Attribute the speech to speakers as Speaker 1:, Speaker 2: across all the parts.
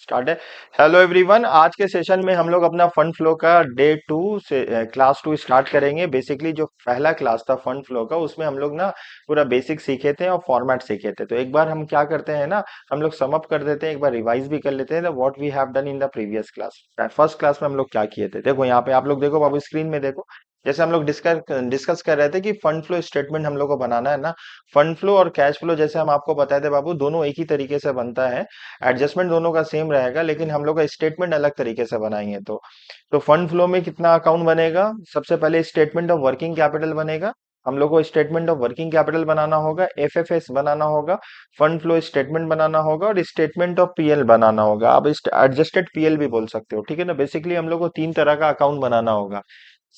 Speaker 1: Start है। Hello everyone, आज के सेशन में हम लोग अपना फंड फ्लो का डे 2 से क्लास 2 स्टार्ट करेंगे। बेसिकली जो पहला क्लास था फंड फ्लो का, उसमें हम लोग ना पूरा बेसिक सीखे थे और फॉर्मेट सीखे थे। तो एक बार हम क्या करते हैं ना, हम लोग सम अप कर देते हैं, एक बार रिवाइज भी कर लेते हैं what we have done in the previous class. First class में हम लोग क्या किए थे, देखो यहाँ पे आप लोग देखो बाबू, स्क्रीन में देखो। जैसे हम लोग डिस्कस डिस्कस कर रहे थे कि फंड फ्लो स्टेटमेंट हम लोग को बनाना है ना। फंड फ्लो और कैश फ्लो जैसे हम आपको बताए थे बाबू, दोनों एक ही तरीके से बनता है। एडजस्टमेंट दोनों का सेम रहेगा, लेकिन हम लोग का स्टेटमेंट अलग तरीके से बनाएंगे। तो फंड फ्लो में कितना अकाउंट बनेगा, सबसे पहले स्टेटमेंट ऑफ वर्किंग कैपिटल बनेगा। हम लोग को स्टेटमेंट ऑफ वर्किंग कैपिटल बनाना होगा, एफएफएस बनाना होगा, फंड फ्लो स्टेटमेंट बनाना होगा और स्टेटमेंट ऑफ पीएल बनाना होगा। आप एडजस्टेड पीएल भी बोल सकते हो, ठीक है ना। बेसिकली हम लोग को तीन तरह का अकाउंट बनाना होगा।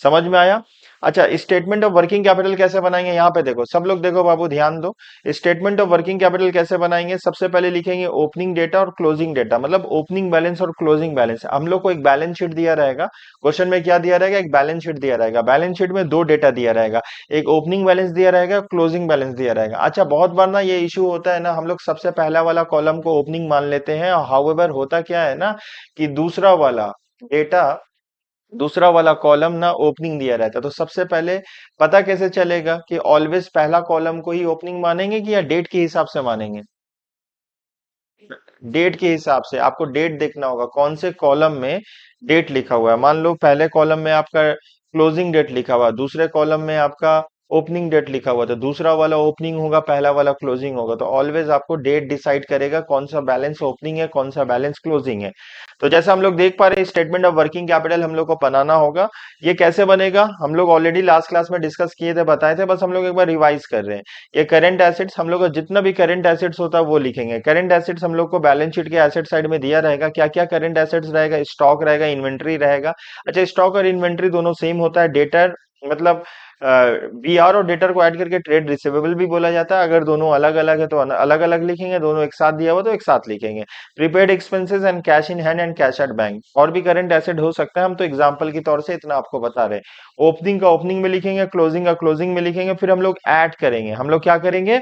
Speaker 1: समझ में आया। अच्छा, स्टेटमेंट ऑफ वर्किंग कैपिटल कैसे बनाएंगे, यहाँ पे देखो सब लोग, देखो बाबू ध्यान दो। स्टेटमेंट ऑफ वर्किंग कैपिटल कैसे बनाएंगे, सबसे पहले लिखेंगे ओपनिंग डेटा और क्लोजिंग डेटा, मतलब ओपनिंग बैलेंस और क्लोजिंग बैलेंस। हम लोग को एक बैलेंस शीट दिया रहेगा। क्वेश्चन में क्या दिया रहेगा, एक बैलेंस शीट दिया रहेगा। बैलेंस शीट में दो डेटा दिया रहेगा, एक ओपनिंग बैलेंस दिया रहेगा, क्लोजिंग बैलेंस दिया रहेगा। अच्छा, बहुत बार ना ये इशू होता है ना, हम लोग सबसे पहला वाला कॉलम को ओपनिंग मान लेते हैं। हाउएवर होता क्या है ना, कि डेटा दूसरा वाला कॉलम ना ओपनिंग दिया रहता है। तो सबसे पहले पता कैसे चलेगा कि ऑलवेज पहला कॉलम को ही ओपनिंग मानेंगे कि या डेट के हिसाब से मानेंगे। डेट के हिसाब से आपको डेट देखना होगा, कौन से कॉलम में डेट लिखा हुआ है। मान लो पहले कॉलम में आपका क्लोजिंग डेट लिखा हुआ है, दूसरे कॉलम में आपका ओपनिंग डेट लिखा हुआ है, तो दूसरा वाला ओपनिंग होगा, पहला वाला क्लोजिंग होगा। तो ऑलवेज आपको डेट डिसाइड करेगा कौन सा बैलेंस ओपनिंग है, कौन सा बैलेंस क्लोजिंग है। तो जैसा हम लोग देख पा रहे हैं, स्टेटमेंट ऑफ वर्किंग कैपिटल हम लोग को बनाना होगा। ये कैसे बनेगा, हम लोग ऑलरेडी लास्ट क्लास में डिस्कस किए थे, बताए थे, बस हम लोग एक बार रिवाइज कर रहे हैं। ये करंट एसेट्स, हम लोग का जितना भी करंट एसेट्स होता है वो लिखेंगे। करंट एसेट्स हम लोग को बैलेंस शीट के एसेट साइड में दिया रहेगा। क्या क्या करंट एसेट्स रहेगा, स्टॉक रहेगा, इन्वेंट्री रहेगा। अच्छा, स्टॉक और इन्वेंट्री दोनों सेम होता है। डेटर मतलब बीआर और डेटर को ऐड करके ट्रेड रिसीवेबल भी बोला जाता है। अगर दोनों अलग अलग है तो अलग अलग लिखेंगे, दोनों एक साथ दिया हुआ तो एक साथ लिखेंगे। Prepaid expenses and cash in hand and cash at bank, और भी करंट एसेट हो सकता है, हम तो एग्जांपल की तौर से इतना आपको बता रहे हैं। ओपनिंग का ओपनिंग में लिखेंगे, क्लोजिंग का क्लोजिंग में लिखेंगे, फिर हम लोग ऐड करेंगे। हम लोग क्या करेंगे,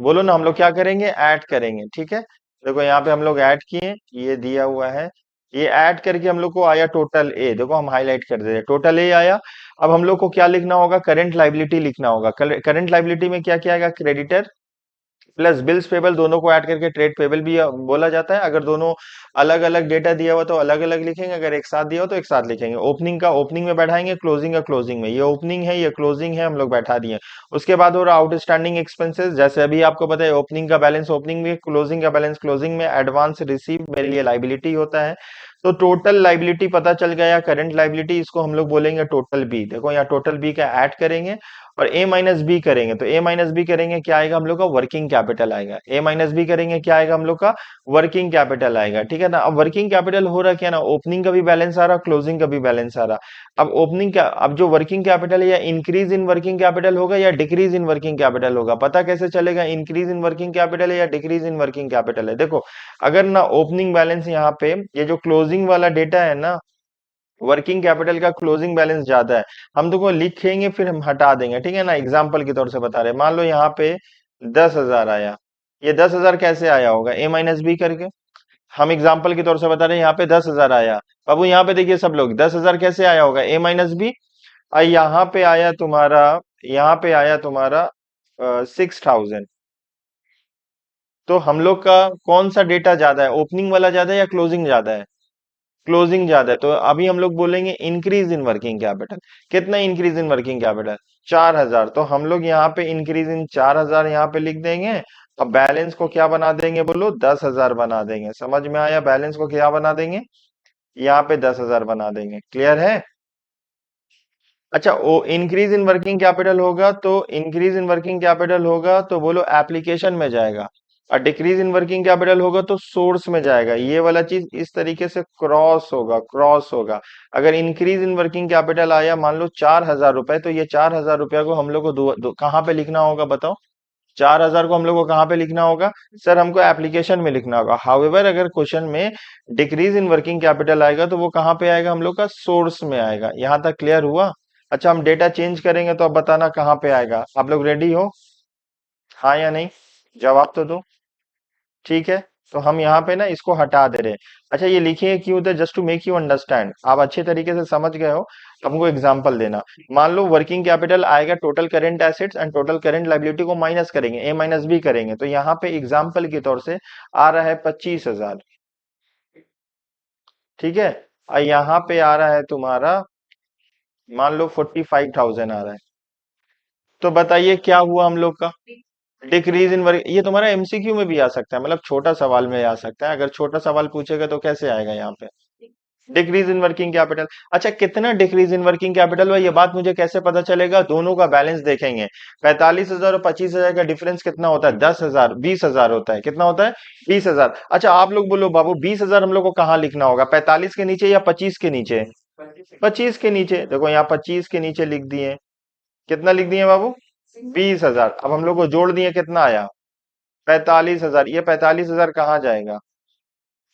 Speaker 1: बोलो ना, हम लोग क्या करेंगे, ऐड करेंगे, ठीक है। देखो यहाँ पे हम लोग ऐड किए, ये दिया हुआ है। ये ऐड करके हम लोग को आया टोटल ए, देखो हम हाईलाइट कर दे रहे, टोटल ए आया। अब हम लोग को क्या लिखना होगा, करंट लाइबिलिटी लिखना होगा। करंट लाइबिलिटी में क्या क्या आएगा, क्रेडिटर प्लस बिल्स पेबल, दोनों को ऐड करके ट्रेड पेबल भी बोला जाता है। अगर दोनों अलग अलग डेटा दिया हुआ तो अलग अलग लिखेंगे, अगर एक साथ दिया हो तो एक साथ लिखेंगे। ओपनिंग का ओपनिंग में बैठाएंगे, क्लोजिंग का क्लोजिंग में। ये ओपनिंग है, ये क्लोजिंग है, हम लोग बैठा दिए। उसके बाद हो रहा आउटस्टैंडिंग एक्सपेंसेस, जैसे अभी आपको पता है ओपनिंग का बैलेंस ओपनिंग में, क्लोजिंग का बैलेंस क्लोजिंग में। एडवांस रिसीव मेरे लिए लाइबिलिटी होता है। तो टोटल लाइबिलिटी पता चल गया, करंट लाइबिलिटी, इसको हम लोग बोलेंगे टोटल बी। देखो यहाँ टोटल बी का ऐड करेंगे और ए माइनस बी करेंगे, तो ए माइनस बी करेंगे क्या आएगा, हम लोग का वर्किंग कैपिटल आएगा। ए माइनस बी करेंगे क्या आएगा, हम लोग का वर्किंग कैपिटल आएगा, ठीक है ना। अब वर्किंग कैपिटल हो रहा क्या ना, ओपनिंग का भी बैलेंस आ रहा, क्लोजिंग का भी बैलेंस आ रहा। अब जो वर्किंग कैपिटल है, या इंक्रीज इन वर्किंग कैपिटल होगा या डिक्रीज इन वर्किंग कैपिटल होगा, पता कैसे चलेगा इंक्रीज इन वर्किंग कैपिटल है या डिक्रीज इन वर्किंग कैपिटल है। देखो अगर ना ओपनिंग बैलेंस यहाँ पे, ये जो क्लोजिंग वाला डेटा है ना, वर्किंग कैपिटल का क्लोजिंग बैलेंस ज्यादा है, हम तो को लिखेंगे फिर हम हटा देंगे, ठीक है ना। एग्जाम्पल के तौर से बता रहे हैं, मान लो यहाँ पे 10,000 आया। ये 10,000 कैसे आया होगा, ए माइनस बी करके। हम एग्जाम्पल के तौर से बता रहे हैं, यहाँ पे 10,000 आया। बाबू यहाँ पे देखिए सब लोग, 10,000 कैसे आया होगा, ए माइनस बी। और यहाँ पे आया तुम्हारा 6,000। तो हम लोग का कौन सा डेटा ज्यादा है, ओपनिंग वाला ज्यादा है या क्लोजिंग ज्यादा है, क्लोजिंग ज्यादा है। तो अभी हम लोग बोलेंगे इंक्रीज इन वर्किंग कैपिटल। कितना इंक्रीज इन वर्किंग कैपिटल, 4,000। तो हम लोग यहाँ पे इंक्रीज इन 4,000 यहाँ पे लिख देंगे। अब बैलेंस को क्या बना देंगे, बोलो 10,000 बना देंगे। समझ में आया, बैलेंस को क्या बना देंगे, यहाँ पे 10,000 बना देंगे। क्लियर है। अच्छा, वो इंक्रीज इन वर्किंग कैपिटल होगा, तो इंक्रीज इन वर्किंग कैपिटल होगा तो बोलो एप्लीकेशन में जाएगा। और डिक्रीज इन वर्किंग कैपिटल होगा तो सोर्स में जाएगा। ये वाला चीज इस तरीके से क्रॉस होगा। अगर इंक्रीज इन वर्किंग कैपिटल आया मान लो 4,000 रुपए, तो ये 4,000 रुपए को हम लोग को कहाँ पे लिखना होगा, बताओ। 4,000 को हम लोग को कहाँ पे लिखना होगा, सर हमको एप्लीकेशन में लिखना होगा। हाउएवर अगर क्वेश्चन में डिक्रीज इन वर्किंग कैपिटल आएगा तो वो कहाँ पे आएगा, हम लोग का सोर्स में आएगा। यहाँ तक क्लियर हुआ। अच्छा, हम डेटा चेंज करेंगे तो अब बताना कहाँ पे आएगा। आप लोग रेडी हो, हाँ या नहीं, जवाब तो दो। ठीक है, तो हम यहाँ पे ना इसको हटा दे रहे हैं। अच्छा ये लिखिए क्यों थे, just to make you understand, आप अच्छे तरीके से समझ गए हो। तो हमको एग्जांपल देना। मान लो वर्किंग कैपिटल आएगा, total current assets and total current liability को माइनस करेंगे, ए माइनस बी करेंगे, तो यहाँ पे एग्जाम्पल के तौर से आ रहा है 25,000। ठीक है। और यहाँ पे आ रहा है तुम्हारा, मान लो 45,000 आ रहा है। तो बताइए क्या हुआ हम लोग का, डिक्रीज इन वर्क। ये तुम्हारा एमसीक्यू में भी आ सकता है, मतलब छोटा सवाल में आ सकता है, अगर छोटा सवाल पूछेगा तो कैसे आएगा यहाँ पे, डिक्रीज इन वर्किंग कैपिटल। अच्छा कितना डिक्रीज इन वर्किंग कैपिटल हुआ, ये बात मुझे कैसे पता चलेगा, दोनों का बैलेंस देखेंगे। 45,000 और 25,000 का डिफरेंस कितना होता है, 10,000, 20,000 होता है, कितना होता है, 20,000। अच्छा आप लोग बोलो बाबू 20,000 हम लोग को कहाँ लिखना होगा, 45 के नीचे या 25 के नीचे, 25 के नीचे, देखो यहाँ 25 के नीचे लिख दिए, कितना लिख दिए बाबू, 20,000। अब हम लोग को जोड़ दिए, कितना आया, 45,000। ये 45,000 कहाँ जाएगा,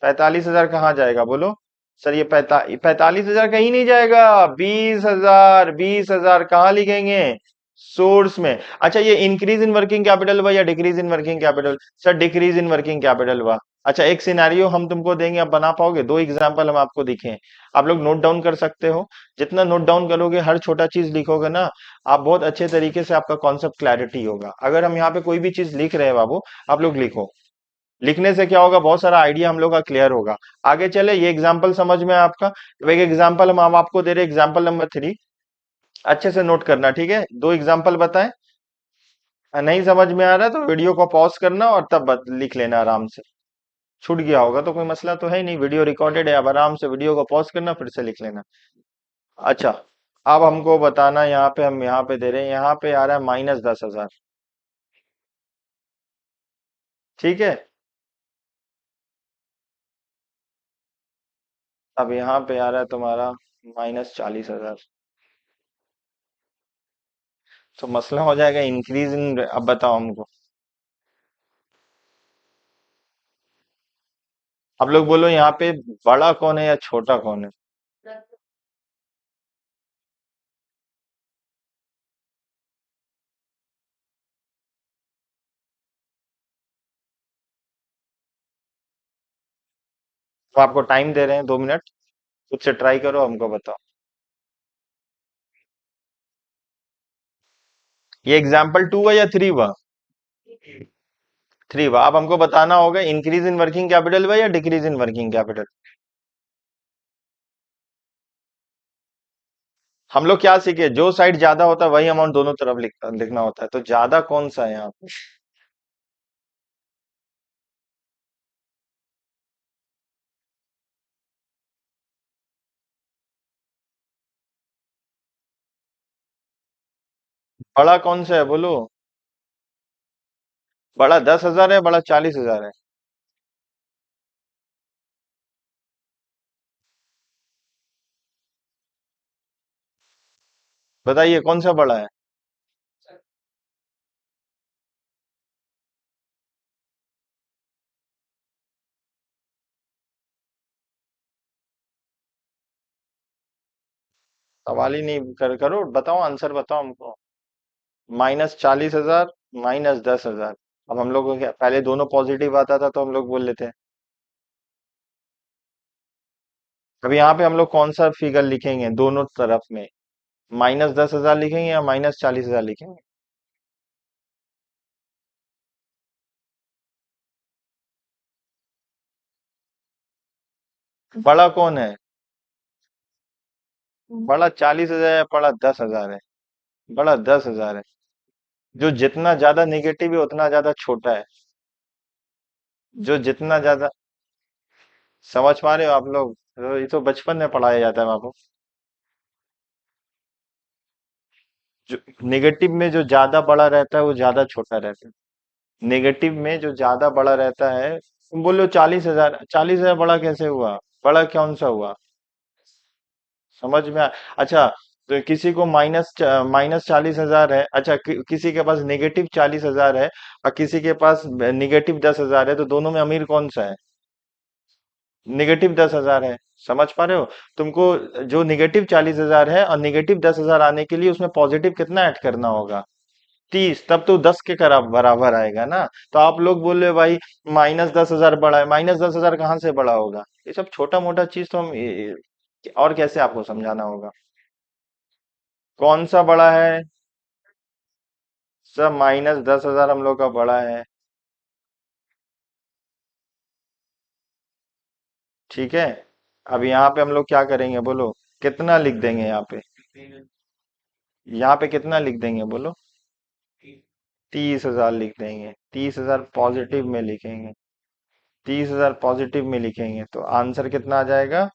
Speaker 1: 45,000 कहाँ जाएगा बोलो। सर ये 45,000 कहीं नहीं जाएगा, 20,000, 20,000 कहाँ लिखेंगे, सोर्स में। अच्छा ये इंक्रीज इन वर्किंग कैपिटल हुआ या decrease in working capital, sir decrease in working capital हुआ। अच्छा एक सिनेरियो हम तुमको देंगे, आप बना पाओगे, दो एग्जांपल हम आपको दिखे, आप लोग नोट डाउन कर सकते हो। जितना नोट डाउन करोगे, हर छोटा चीज लिखोगे ना, आप बहुत अच्छे तरीके से आपका कॉन्सेप्ट क्लैरिटी होगा। अगर हम यहाँ पे कोई भी चीज लिख रहे हैं बाबू, आप लोग लिखो, लिखने से क्या होगा, बहुत सारा आइडिया हम लोग का क्लियर होगा। आगे चले, ये एग्जाम्पल समझ में आया आपका। तो एक एग्जाम्पल हम आपको दे रहे हैं, एग्जाम्पल नंबर 3, अच्छे से नोट करना, ठीक है, दो एग्जाम्पल बताएं। नहीं समझ में आ रहा है तो वीडियो को पॉज करना और तब लिख लेना आराम से। छूट गया होगा तो कोई मसला तो है ही नहीं, वीडियो रिकॉर्डेड है, अब आराम से वीडियो को पॉज करना फिर से लिख लेना। अच्छा अब हमको बताना, यहाँ पे हम यहाँ पे दे रहे हैं, यहाँ पे आ रहा है -10,000। ठीक है। अब यहाँ पे आ रहा है तुम्हारा -40,000। तो मसला हो जाएगा इंक्रीज इन, अब बताओ हमको, आप लोग बोलो यहाँ पे बड़ा कौन है या छोटा कौन है। तो आपको टाइम दे रहे हैं 2 मिनट, खुद से ट्राई करो, हमको बताओ। ये एग्जाम्पल 2 हुआ या 3 हुआ, 3 हुआ। अब हमको बताना होगा इंक्रीज इन वर्किंग कैपिटल हुआ या डिक्रीज इन वर्किंग कैपिटल। हम लोग क्या सीखे, जो साइड ज्यादा होता है वही अमाउंट दोनों तरफ लिखना होता है, तो ज्यादा कौन सा है यहाँ पे, बड़ा कौन सा है बोलो, बड़ा 10,000 है, बड़ा 40,000 है, बताइए कौन सा बड़ा है। सवाल ही नहीं करो, बताओ आंसर बताओ हमको। -40,000, -10,000। अब हम लोग को क्या, पहले दोनों पॉजिटिव आता था तो हम लोग बोल लेते हैं। अब यहाँ पे हम लोग कौन सा फिगर लिखेंगे दोनों तरफ में, -10,000 लिखेंगे या -40,000 लिखेंगे। बड़ा कौन है, बड़ा 40,000 है, बड़ा 10,000 है, बड़ा 10,000 है। जो जितना ज्यादा निगेटिव है उतना ज्यादा छोटा है, जो जितना ज्यादा, समझ पा रहे हो आप लोग, तो ये तो बचपन में पढ़ाया जाता है बाबू। जो निगेटिव में जो ज्यादा बड़ा रहता है वो ज्यादा छोटा रहता है, नेगेटिव में जो ज्यादा बड़ा रहता है। तुम बोलो 40,000, 40,000 बड़ा कैसे हुआ, बड़ा कौन सा हुआ, समझ में अच्छा तो किसी को -40,000 है, अच्छा किसी के पास -40,000 है और किसी के पास -10,000 है, तो दोनों में अमीर कौन सा है, -10,000 है। समझ पा रहे हो, तुमको जो -40,000 है और -10,000 आने के लिए उसमें पॉजिटिव कितना ऐड करना होगा, 30, तब तो 10 के बराबर आएगा ना। तो आप लोग बोल रहे हो भाई -10,000 बड़ा है, -10,000 कहाँ से बड़ा होगा? ये सब छोटा मोटा चीज तो हम और कैसे आपको समझाना होगा? कौन सा बड़ा है? सब -10,000 हम लोग का बड़ा है। ठीक है। अब यहाँ पे हम लोग क्या करेंगे बोलो? कितना लिख देंगे यहाँ पे? यहाँ पे कितना लिख देंगे बोलो? 30,000 लिख देंगे। 30,000 पॉजिटिव में लिखेंगे। 30,000 पॉजिटिव में लिखेंगे तो आंसर कितना आ जाएगा?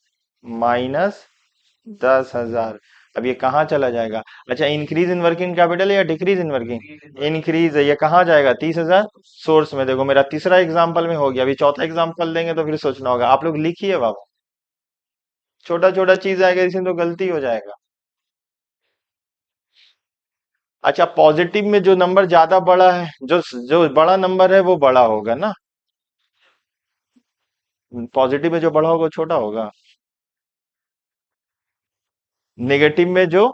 Speaker 1: -10,000। अब ये कहाँ चला जाएगा? अच्छा, इंक्रीज इन वर्किंग कैपिटल या डिक्रीज इन वर्किंग? इंक्रीज है, ये कहाँ जाएगा? 30,000 सोर्स में। देखो मेरा तीसरा एग्जाम्पल में हो गया, अभी चौथा एग्जाम्पल देंगे तो फिर सोचना होगा। आप लोग लिखिए बाबू। छोटा छोटा चीज आएगा इसमें तो गलती हो जाएगा। अच्छा, पॉजिटिव में जो नंबर ज्यादा बड़ा है, जो जो बड़ा नंबर है वो बड़ा होगा ना। पॉजिटिव में जो बड़ा होगा वो छोटा होगा। नेगेटिव में जो,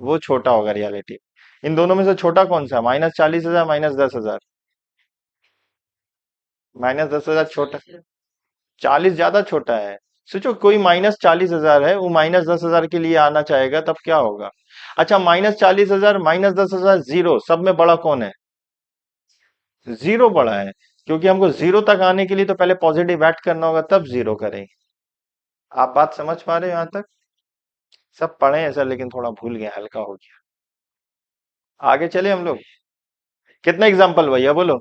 Speaker 1: वो छोटा होगा रियलिटी। इन दोनों में से छोटा कौन सा? -40,000, -10,000? -10,000 छोटा। 40 ज्यादा छोटा है। सोचो कोई -40,000 है, वो -10,000 के लिए आना चाहेगा तब क्या होगा? अच्छा, -40,000, -10,000, जीरो, सब में बड़ा कौन है? जीरो बड़ा है। क्योंकि हमको जीरो तक आने के लिए तो पहले पॉजिटिव ऐड करना होगा तब जीरो करेंगे। आप बात समझ पा रहे हो यहाँ तक? सब पढ़े हैं सर, लेकिन थोड़ा भूल गए, हल्का हो गया। आगे चले हम लोग। कितना एग्जाम्पल भैया बोलो?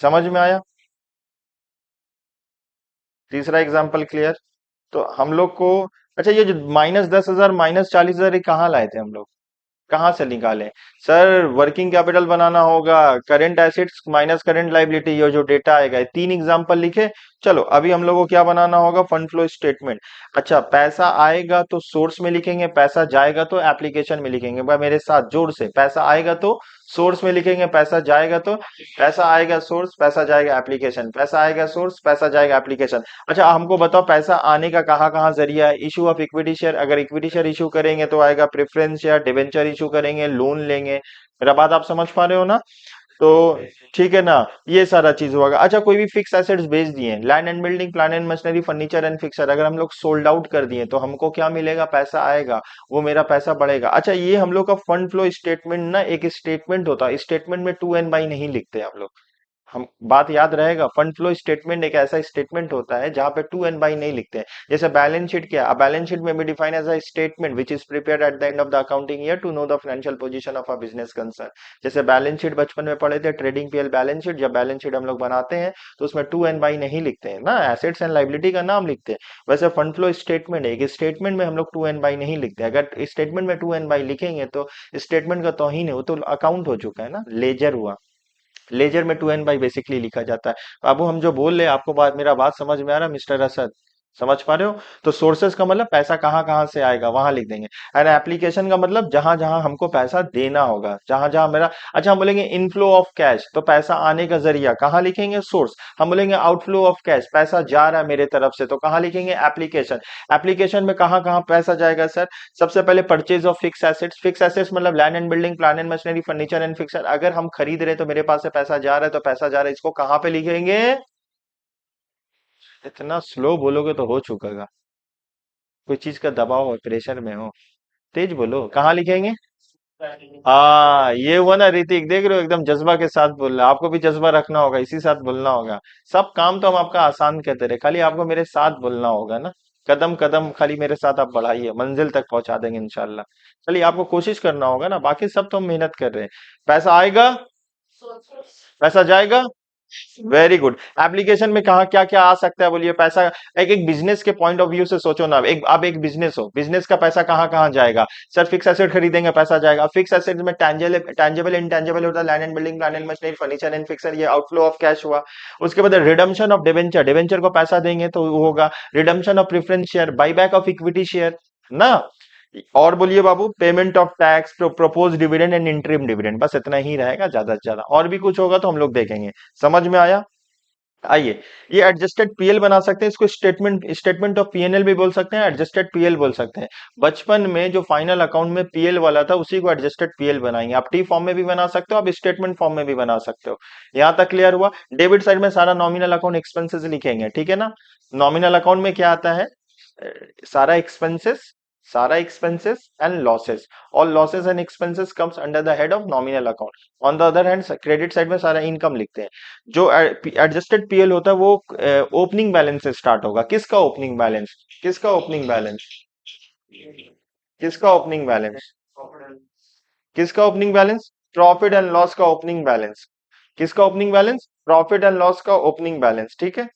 Speaker 1: समझ में आया? तीसरा एग्जाम्पल क्लियर? तो हम लोग को, अच्छा ये जो -10,000, -40,000, ये कहाँ लाए थे हम लोग? कहाँ से निकालें? सर वर्किंग कैपिटल बनाना होगा, current assets minus current liability, ये जो डेटा आएगा, ये तीन एग्जांपल लिखे। चलो अभी हम लोग को क्या बनाना होगा? Fund flow statement. अच्छा, पैसा आएगा तो सोर्स में लिखेंगे, पैसा जाएगा तो एप्लीकेशन में लिखेंगे। भाई मेरे साथ जोर से, पैसा आएगा तो सोर्स में लिखेंगे, पैसा जाएगा तो, पैसा आएगा सोर्स, पैसा जाएगा एप्लीकेशन, पैसा आएगा सोर्स, पैसा जाएगा एप्लीकेशन। अच्छा हमको बताओ, पैसा आने का कहाँ कहाँ जरिया है? इशू ऑफ इक्विटी शेयर, अगर इक्विटी शेयर इशू करेंगे तो आएगा प्रेफरेंस शेयर, डिवेंचर इशू करेंगे, लोन लेंगे। मेरा बात आप समझ पा रहे हो ना? तो ठीक है ना, ये सारा चीज होगा। अच्छा, कोई भी फिक्स एसेट्स बेच दिए, land and building, plant and machinery, furniture and fixture, अगर हम लोग सोल्ड आउट कर दिए तो हमको क्या मिलेगा? पैसा आएगा, वो मेरा पैसा बढ़ेगा। अच्छा, ये हम लोग का फंड फ्लो स्टेटमेंट ना एक स्टेटमेंट होता है, स्टेटमेंट में टू एन बाई नहीं लिखते हम लोग। हम बात याद रहेगा, फंड फ्लो स्टेटमेंट एक ऐसा स्टेटमेंट होता है जहां पे टू एंड बाई नहीं लिखते हैं। जैसे बैलेंस शीट, क्या बैलेंस शीट में भी define as a statement which is prepared at the end of the accounting year to know the financial position of a business concern. जैसे बैलेंस शीट बचपन में पढ़े थे, ट्रेडिंग पीएल बैलेंस शीट, जब balance sheet हम लोग बनाते हैं तो उसमें टू एंड बाई नहीं लिखते हैं ना, एसेट्स एंड लाइबिलिटी का नाम लिखते हैं। वैसे फंड फ्लो स्टेटमेंट है, एक स्टेटमेंट में हम लोग टू एंड बाई नहीं लिखते। अगर स्टेटमेंट में टू एंड बाई लिखेंगे तो स्टेटमेंट का तौहीन है, वो तो अकाउंट हो चुका है ना, लेजर हुआ। लेजर में टू एन बाई बेसिकली लिखा जाता है। बाबू हम जो बोल रहे हैं, आपको मेरा बात समझ में आ रहा है मिस्टर असद? समझ पा रहे हो? तो सोर्सेस का मतलब पैसा कहाँ कहाँ से आएगा वहां लिख देंगे। एंड एप्लीकेशन का मतलब जहां जहां हमको पैसा देना होगा, जहां जहां मेरा। अच्छा, हम बोलेंगे इनफ्लो ऑफ कैश, तो पैसा आने का जरिया कहाँ लिखेंगे? सोर्स। हम बोलेंगे आउटफ्लो ऑफ कैश, पैसा जा रहा है मेरे तरफ से, तो कहाँ लिखेंगे? एप्लीकेशन। एप्लीकेशन में कहाँ कहाँ पैसा जाएगा सर? सबसे पहले purchase of fix assets, fix assets मतलब land and building, plant and machinery, furniture and fixture. अगर हम खरीद रहे हैं तो मेरे पास से पैसा जा रहा है, तो पैसा जा रहा है, इसको कहाँ पे लिखेंगे? इतना स्लो बोलोगे तो हो चुका। कोई चीज का दबाव हो, प्रेशर में हो, तेज बोलो, कहाँ लिखेंगे? हाँ, ये हुआ ना ऋतिक, देख रहे हो एकदम जज्बा के साथ बोल रहा है। आपको भी जज्बा रखना होगा, इसी साथ बोलना होगा। सब काम तो हम आपका आसान कहते रहे, खाली आपको मेरे साथ बोलना होगा ना। कदम कदम खाली मेरे साथ आप बढ़ाइए, मंजिल तक पहुंचा देंगे इंशाल्लाह। चलिए, आपको कोशिश करना होगा ना, बाकी सब तो हम मेहनत कर रहे हैं। पैसा आएगा, पैसा जाएगा। Very good. एप्लीकेशन में कहा क्या क्या आ सकता है बोलिए? पैसा, एक एक बिजनेस के पॉइंट ऑफ व्यू से सोचो ना। एक, अब एक बिजनेस हो, बिजनेस का पैसा कहाँ कहाँ जाएगा? सर फिक्स एसेट खरीदेंगे, पैसा जाएगा। फिक्स एसेट में टैंजेबल टैंजेबल इंटैंजेबल होता है, land and building, plant and machinery, furniture and fixer, ये आउटफ्लो ऑफ कैश हुआ। उसके बाद रिडम्पशन ऑफ डिवेंचर, डिवेंचर को पैसा देंगे तो वो होगा। Redemption of preference share, buyback of equity share ना। और बोलिए बाबू, payment of tax, propose dividend and interim dividend, बस इतना ही रहेगा, ज्यादा से ज्यादा और भी कुछ होगा तो हम लोग देखेंगे। समझ में आया? आइए, ये एडजस्टेड पीएल बना सकते हैं, इसको स्टेटमेंट स्टेटमेंट ऑफ पीएनएल भी बोल सकते हैं, एडजस्टेड पीएल बोल सकते हैं। बचपन में जो फाइनल अकाउंट में पीएल वाला था उसी को एडजस्टेड पीएल बनाएंगे। आप टी फॉर्म में भी बना सकते हो, आप स्टेटमेंट फॉर्म में भी बना सकते हो। यहां तक क्लियर हुआ? डेबिट साइड में सारा नॉमिनल अकाउंट एक्सपेंसेस लिखेंगे, ठीक है ना। नॉमिनल अकाउंट में क्या आता है? अ, सारा एक्सपेंसेस, सारा expenses and losses, all losses and expenses comes under the head of nominal account. On the other hand credit side में सारा इनकम लिखते हैं। जो एडजस्टेड पीएल होता है वो ओपनिंग बैलेंस से स्टार्ट होगा। किसका ओपनिंग बैलेंस? किसका ओपनिंग बैलेंस? किसका ओपनिंग बैलेंस? किसका opening balance? Profit and loss का ओपनिंग बैलेंस। किसका opening balance? Profit and loss का ओपनिंग बैलेंस, ठीक है।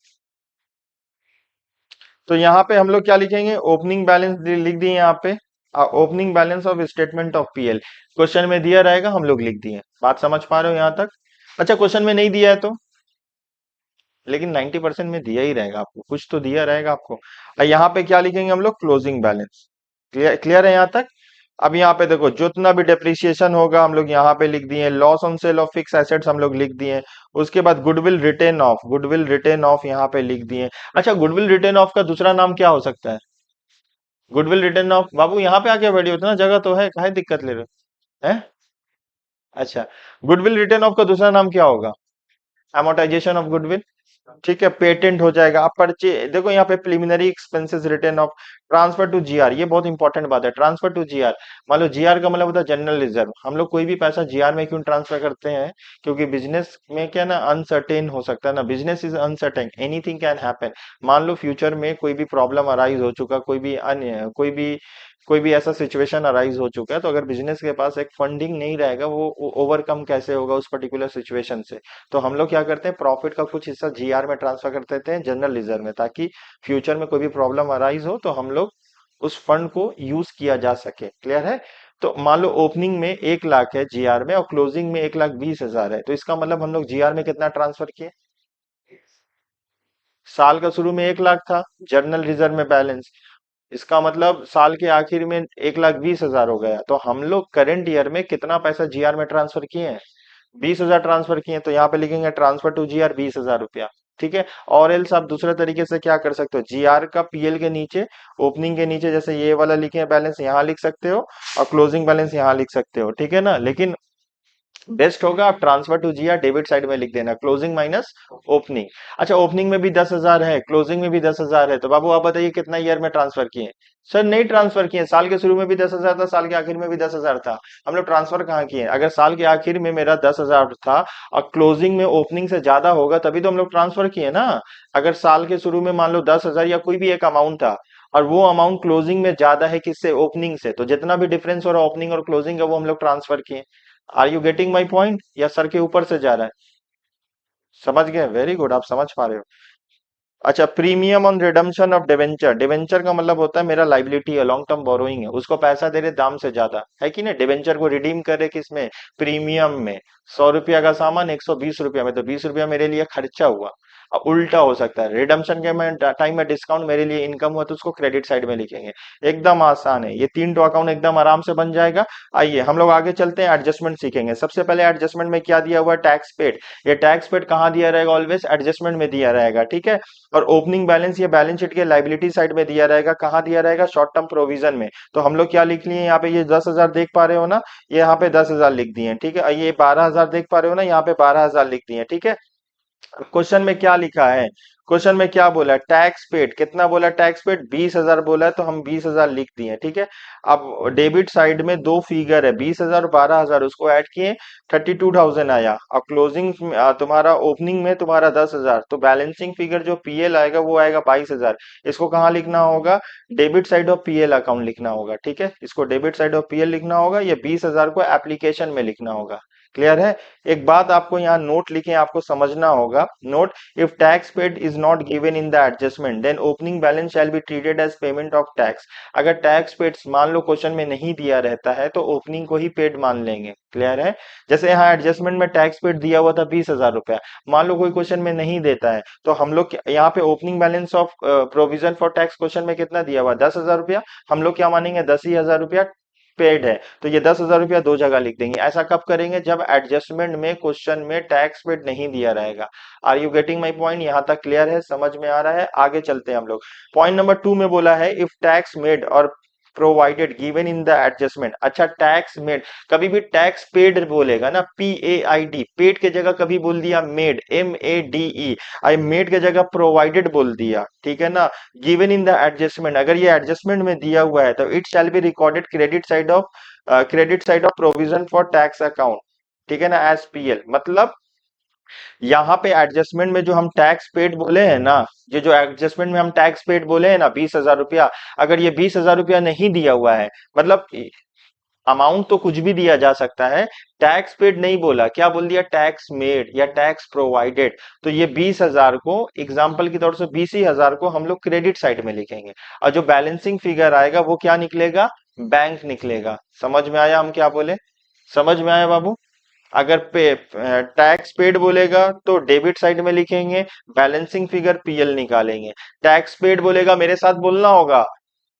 Speaker 1: तो यहाँ पे हम लोग क्या लिखेंगे? ओपनिंग बैलेंस लिख दिए यहाँ पे, opening balance of statement of PL. Question में दिया रहेगा, हम लोग लिख दिए। बात समझ पा रहे हो यहाँ तक? अच्छा, क्वेश्चन में नहीं दिया है तो, लेकिन 90% में दिया ही रहेगा आपको, कुछ तो दिया रहेगा आपको। यहाँ पे क्या लिखेंगे हम लोग? Closing balance. क्लियर क्लियर है यहाँ तक? अब यहाँ पे देखो, जितना भी डेप्रिसिएशन होगा हम लोग यहाँ पे लिख दिए, loss on sale of fix assets हम लोग लिख दिए। उसके बाद goodwill written off, goodwill written off यहाँ पे लिख दिए। अच्छा, गुडविल रिटेन ऑफ का दूसरा नाम क्या हो सकता है? गुडविल रिटेन ऑफ, बाबू यहाँ पे आके बैठिए, उतना जगह तो है, काहे दिक्कत ले रहे हो? हैं? अच्छा, गुडविल रिटेन ऑफ का दूसरा नाम क्या होगा? amortization of goodwill. ठीक है, पेटेंट हो जाएगा। आप परचे देखो यहाँ पे preliminary expenses written off, transfer to GR, ये बहुत इंपॉर्टेंट बात है, ट्रांसफर टू जीआर। मान लो जीआर का मतलब होता है जनरल रिजर्व। हम लोग कोई भी पैसा जीआर में क्यों ट्रांसफर करते हैं? क्योंकि बिजनेस में क्या ना, अनसर्टेन हो सकता है ना, business is uncertain, anything can happen. मान लो फ्यूचर में कोई भी प्रॉब्लम अराइज हो चुका, कोई भी ऐसा सिचुएशन अराइज हो चुका है, तो अगर बिजनेस के पास एक फंडिंग नहीं रहेगा, वो ओवरकम कैसे होगा उस पर्टिकुलर सिचुएशन से? तो हम लोग क्या करते हैं, प्रॉफिट का कुछ हिस्सा जीआर में ट्रांसफर कर देते हैं, जनरल रिजर्व में, ताकि फ्यूचर में कोई भी प्रॉब्लम अराइज हो तो हम लोग उस फंड को यूज किया जा सके। क्लियर है? तो मान लो ओपनिंग में 1 लाख है जीआर में और क्लोजिंग में 1,20,000 है, तो इसका मतलब हम लोग जीआर में कितना ट्रांसफर किए? साल का शुरू में 1 लाख था जनरल रिजर्व में बैलेंस, इसका मतलब साल के आखिर में 1,20,000 हो गया। तो हम लोग करंट ईयर में कितना पैसा जीआर में ट्रांसफर किए हैं? 20,000 ट्रांसफर किए। तो यहाँ पे लिखेंगे ट्रांसफर टू जीआर 20,000 रुपया। ठीक है। और एल्स आप दूसरे तरीके से क्या कर सकते हो, जीआर का पीएल के नीचे, ओपनिंग के नीचे जैसे ये वाला लिखे हैं बैलेंस, यहाँ लिख सकते हो, और क्लोजिंग बैलेंस यहाँ लिख सकते हो, ठीक है ना। लेकिन बेस्ट होगा आप transfer to GR debit side में लिख देना, क्लोजिंग माइनस ओपनिंग। अच्छा, ओपनिंग में भी 10,000 है, क्लोजिंग में भी 10,000 है, तो बाबू आप बताइए कितना ईयर में ट्रांसफर किए? सर नहीं ट्रांसफर किए, साल के शुरू में भी 10,000 था, साल के आखिर में भी 10,000 था। हम लोग ट्रांसफर कहाँ किए? अगर साल के आखिर में मेरा 10,000 था और क्लोजिंग में ओपनिंग से ज्यादा होगा तभी तो हम लोग ट्रांसफर किए ना। अगर साल के शुरू में मान लो 10,000 या कोई भी एक अमाउंट था, और वो अमाउंट क्लोजिंग में ज्यादा है किससे? ओपनिंग से, तो जितना भी डिफरेंस हो रहा है ओपनिंग और क्लोजिंग का वो हम लोग ट्रांसफर किए। Are you getting my point, या सर के ऊपर से जा रहा है? समझ गए? वेरी गुड, आप समझ पा रहे हो। अच्छा, premium on redemption of debenture, debenture का मतलब होता है मेरा लाइबिलिटी है, लॉन्ग टर्म बोरोइंग है, उसको पैसा दे रहे दाम से ज्यादा, है कि नहीं? डिवेंचर को रिडीम कर रहे किस में? प्रीमियम में। 100 रुपया का सामान 120 रुपया में, तो 20 रुपया मेरे लिए खर्चा हुआ। अब उल्टा हो सकता है, रिडम्पशन के में टाइम में डिस्काउंट मेरे लिए इनकम हुआ, तो उसको क्रेडिट साइड में लिखेंगे। एकदम आसान है, ये तीन टो अकाउंट एकदम आराम से बन जाएगा। आइए हम लोग आगे चलते हैं, एडजस्टमेंट सीखेंगे। सबसे पहले एडजस्टमेंट में क्या दिया हुआ है? Tax paid. ये टैक्स पेड कहाँ दिया रहेगा? ऑलवेज एडजस्टमेंट में दिया रहेगा, ठीक है। और ओपनिंग बैलेंस ये बैलेंस शीट के लाइबिलिटी साइड में दिया रहेगा, कहाँ दिया रहेगा? शॉर्ट टर्म प्रोविजन में। तो हम लोग क्या लिख लिए यहाँ पे? ये 10,000 देख पा रहे हो ना, ये यहाँ पे 10,000 लिख दिए, ठीक है। और ये 12,000 देख पा रहे हो ना, यहाँ पे 12,000 लिख दिए, ठीक है। क्वेश्चन में क्या लिखा है? क्वेश्चन में क्या बोला? टैक्स पेड कितना बोला? टैक्स पेड 20,000 बोला है, तो हम 20,000 लिख दिए, ठीक है। अब डेबिट साइड में दो फिगर है, 20,000 और 12,000, उसको ऐड किए 32,000 आया। और क्लोजिंग तुम्हारा ओपनिंग में तुम्हारा 10,000, तो बैलेंसिंग फिगर जो पीएल आएगा वो आएगा 22,000। इसको कहाँ लिखना होगा? Debit side of PL account लिखना होगा, ठीक है। इसको डेबिट साइड ऑफ पीएल लिखना होगा, ये 20,000 को एप्लीकेशन में लिखना होगा। क्लियर है? एक बात आपको यहाँ नोट लिखे आपको समझना होगा, note, if tax paid is not given in the adjustment then opening balance shall be treated as payment of tax. अगर टैक्स पेड मान लो क्वेश्चन में नहीं दिया रहता है तो ओपनिंग को ही पेड मान लेंगे। क्लियर है? जैसे यहाँ एडजस्टमेंट में टैक्स पेड दिया हुआ था 20,000 रुपया, मान लो कोई क्वेश्चन में नहीं देता है, तो हम लोग यहाँ पे opening balance of provision for tax question में कितना दिया हुआ? 10,000 रुपया, हम लोग क्या मानेंगे? 10,000 रुपया पेड है, तो ये 10,000 रुपया दो जगह लिख देंगे। ऐसा कब करेंगे? जब एडजस्टमेंट में क्वेश्चन में टैक्स पेड नहीं दिया रहेगा। Are you getting my point? यहां तक क्लियर है, समझ में आ रहा है? आगे चलते हैं हम लोग। पॉइंट नंबर 2 में बोला है इफ टैक्स मेड और provided given in the adjustment. अच्छा, टैक्स मेड, कभी भी टैक्स पेड बोलेगा ना, PAID, पेड के जगह कभी बोल दिया मेड, MADE, आई मेड के जगह प्रोवाइडेड बोल दिया, ठीक है ना। गिवन इन द एडजस्टमेंट, अगर ये एडजस्टमेंट में दिया हुआ है तो it shall be recorded credit side of provision for tax account, ठीक है ना, एज PL। मतलब यहाँ पे एडजस्टमेंट में जो हम टैक्स पेड बोले हैं ना, ये जो एडजस्टमेंट में हम टैक्स पेड बोले हैं ना 20,000 रुपया, अगर ये 20,000 रुपया नहीं दिया हुआ है, मतलब अमाउंट तो कुछ भी दिया जा सकता है, टैक्स पेड नहीं बोला, क्या बोल दिया? टैक्स मेड या टैक्स प्रोवाइडेड, तो ये 20,000 को, एग्जाम्पल की तौर से 20,000 को हम लोग क्रेडिट साइड में लिखेंगे, और जो बैलेंसिंग फिगर आएगा वो क्या निकलेगा? बैंक निकलेगा। समझ में आया हम क्या बोले? समझ में आया बाबू? अगर टैक्स पेड बोलेगा तो डेबिट साइड में लिखेंगे, बैलेंसिंग फिगर PL निकालेंगे। टैक्स पेड बोलेगा, मेरे साथ बोलना होगा,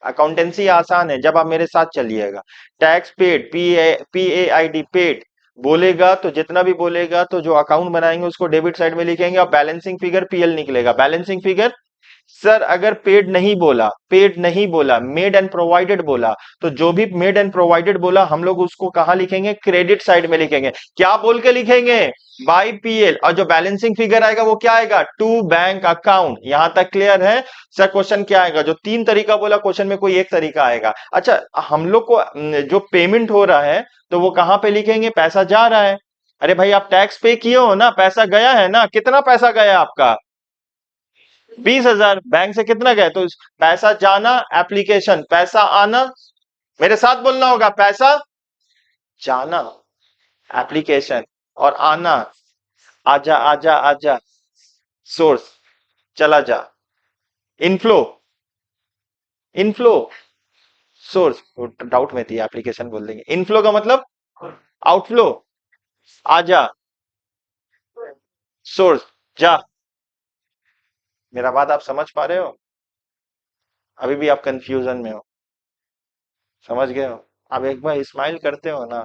Speaker 1: अकाउंटेंसी आसान है, जब आप मेरे साथ चलिएगा। टैक्स पेड, PAID, पेड बोलेगा तो जितना भी बोलेगा तो जो अकाउंट बनाएंगे उसको डेबिट साइड में लिखेंगे, और बैलेंसिंग फिगर PL निकलेगा। बैलेंसिंग फिगर, सर अगर पेड नहीं बोला, मेड एंड प्रोवाइडेड बोला, तो जो भी मेड एंड प्रोवाइडेड बोला हम लोग उसको कहां लिखेंगे? क्रेडिट साइड में लिखेंगे। क्या बोल के लिखेंगे? By PL। और जो बैलेंसिंग फिगर आएगा वो क्या आएगा? To bank account. यहां तक क्लियर है? सर क्वेश्चन क्या आएगा? जो तीन तरीका बोला क्वेश्चन में कोई एक तरीका आएगा। अच्छा, हम लोग को जो पेमेंट हो रहा है तो वो कहां पे लिखेंगे? पैसा जा रहा है। अरे भाई आप टैक्स पे किए हो ना, पैसा गया है ना, कितना पैसा गया आपका? 20,000। बैंक से कितना गया? तो पैसा जाना एप्लीकेशन, पैसा आना, मेरे साथ बोलना होगा, पैसा जाना एप्लीकेशन, और आना, आजा आजा आजा सोर्स, चला जा, इनफ्लो, इनफ्लो सोर्स, डाउट में थी, एप्लीकेशन बोल देंगे। इनफ्लो का मतलब आउटफ्लो, आजा सोर्स, जा। मेरा बात आप समझ पा रहे हो? अभी भी आप कंफ्यूजन में हो? समझ गए हो? आप एक बार स्माइल करते हो ना,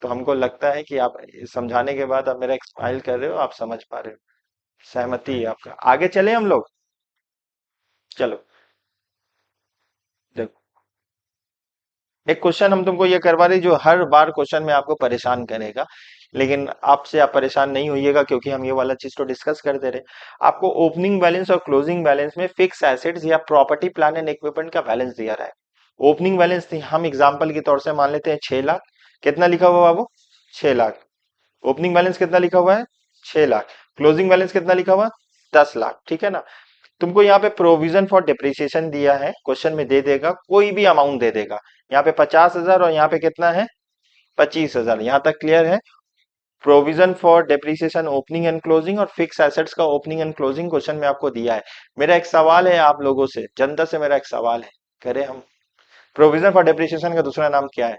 Speaker 1: तो हमको लगता है कि आप समझाने के बाद आप मेरा एक स्माइल कर रहे हो, आप समझ पा रहे हो, सहमति है आपका। आगे चले हम लोग, चलो देखो, एक क्वेश्चन हम तुमको ये करवा रहे जो हर बार क्वेश्चन में आपको परेशान करेगा, लेकिन आपसे आप परेशान नहीं होइएगा क्योंकि हम ये वाला चीज तो डिस्कस करते रहे। आपको ओपनिंग बैलेंस और क्लोजिंग बैलेंस में फिक्स एसेट्स या प्रॉपर्टी प्लांट एंड इक्विपमेंट का बैलेंस दिया रहा है। ओपनिंग बैलेंस हम एग्जांपल के तौर से मान लेते हैं 6 लाख। कितना लिखा हुआ बाबू? 6 लाख। ओपनिंग बैलेंस कितना लिखा हुआ है? 6 लाख। क्लोजिंग बैलेंस कितना लिखा हुआ? 10 लाख, ठीक है ना। तुमको यहाँ पे प्रोविजन फॉर डिप्रिसिएशन दिया है, क्वेश्चन में दे देगा, कोई भी अमाउंट दे देगा। यहाँ पे 50,000 और यहाँ पे कितना है? 25,000। यहाँ तक क्लियर है? Provision for depreciation opening and closing और फिक्स एसेट्स का ओपनिंग एंड क्लोजिंग क्वेश्चन में आपको दिया है। मेरा एक सवाल है आप लोगों से, जनता से मेरा एक सवाल है, करें हम? प्रोविजन फॉर डेप्रिसिएशन का दूसरा नाम क्या है?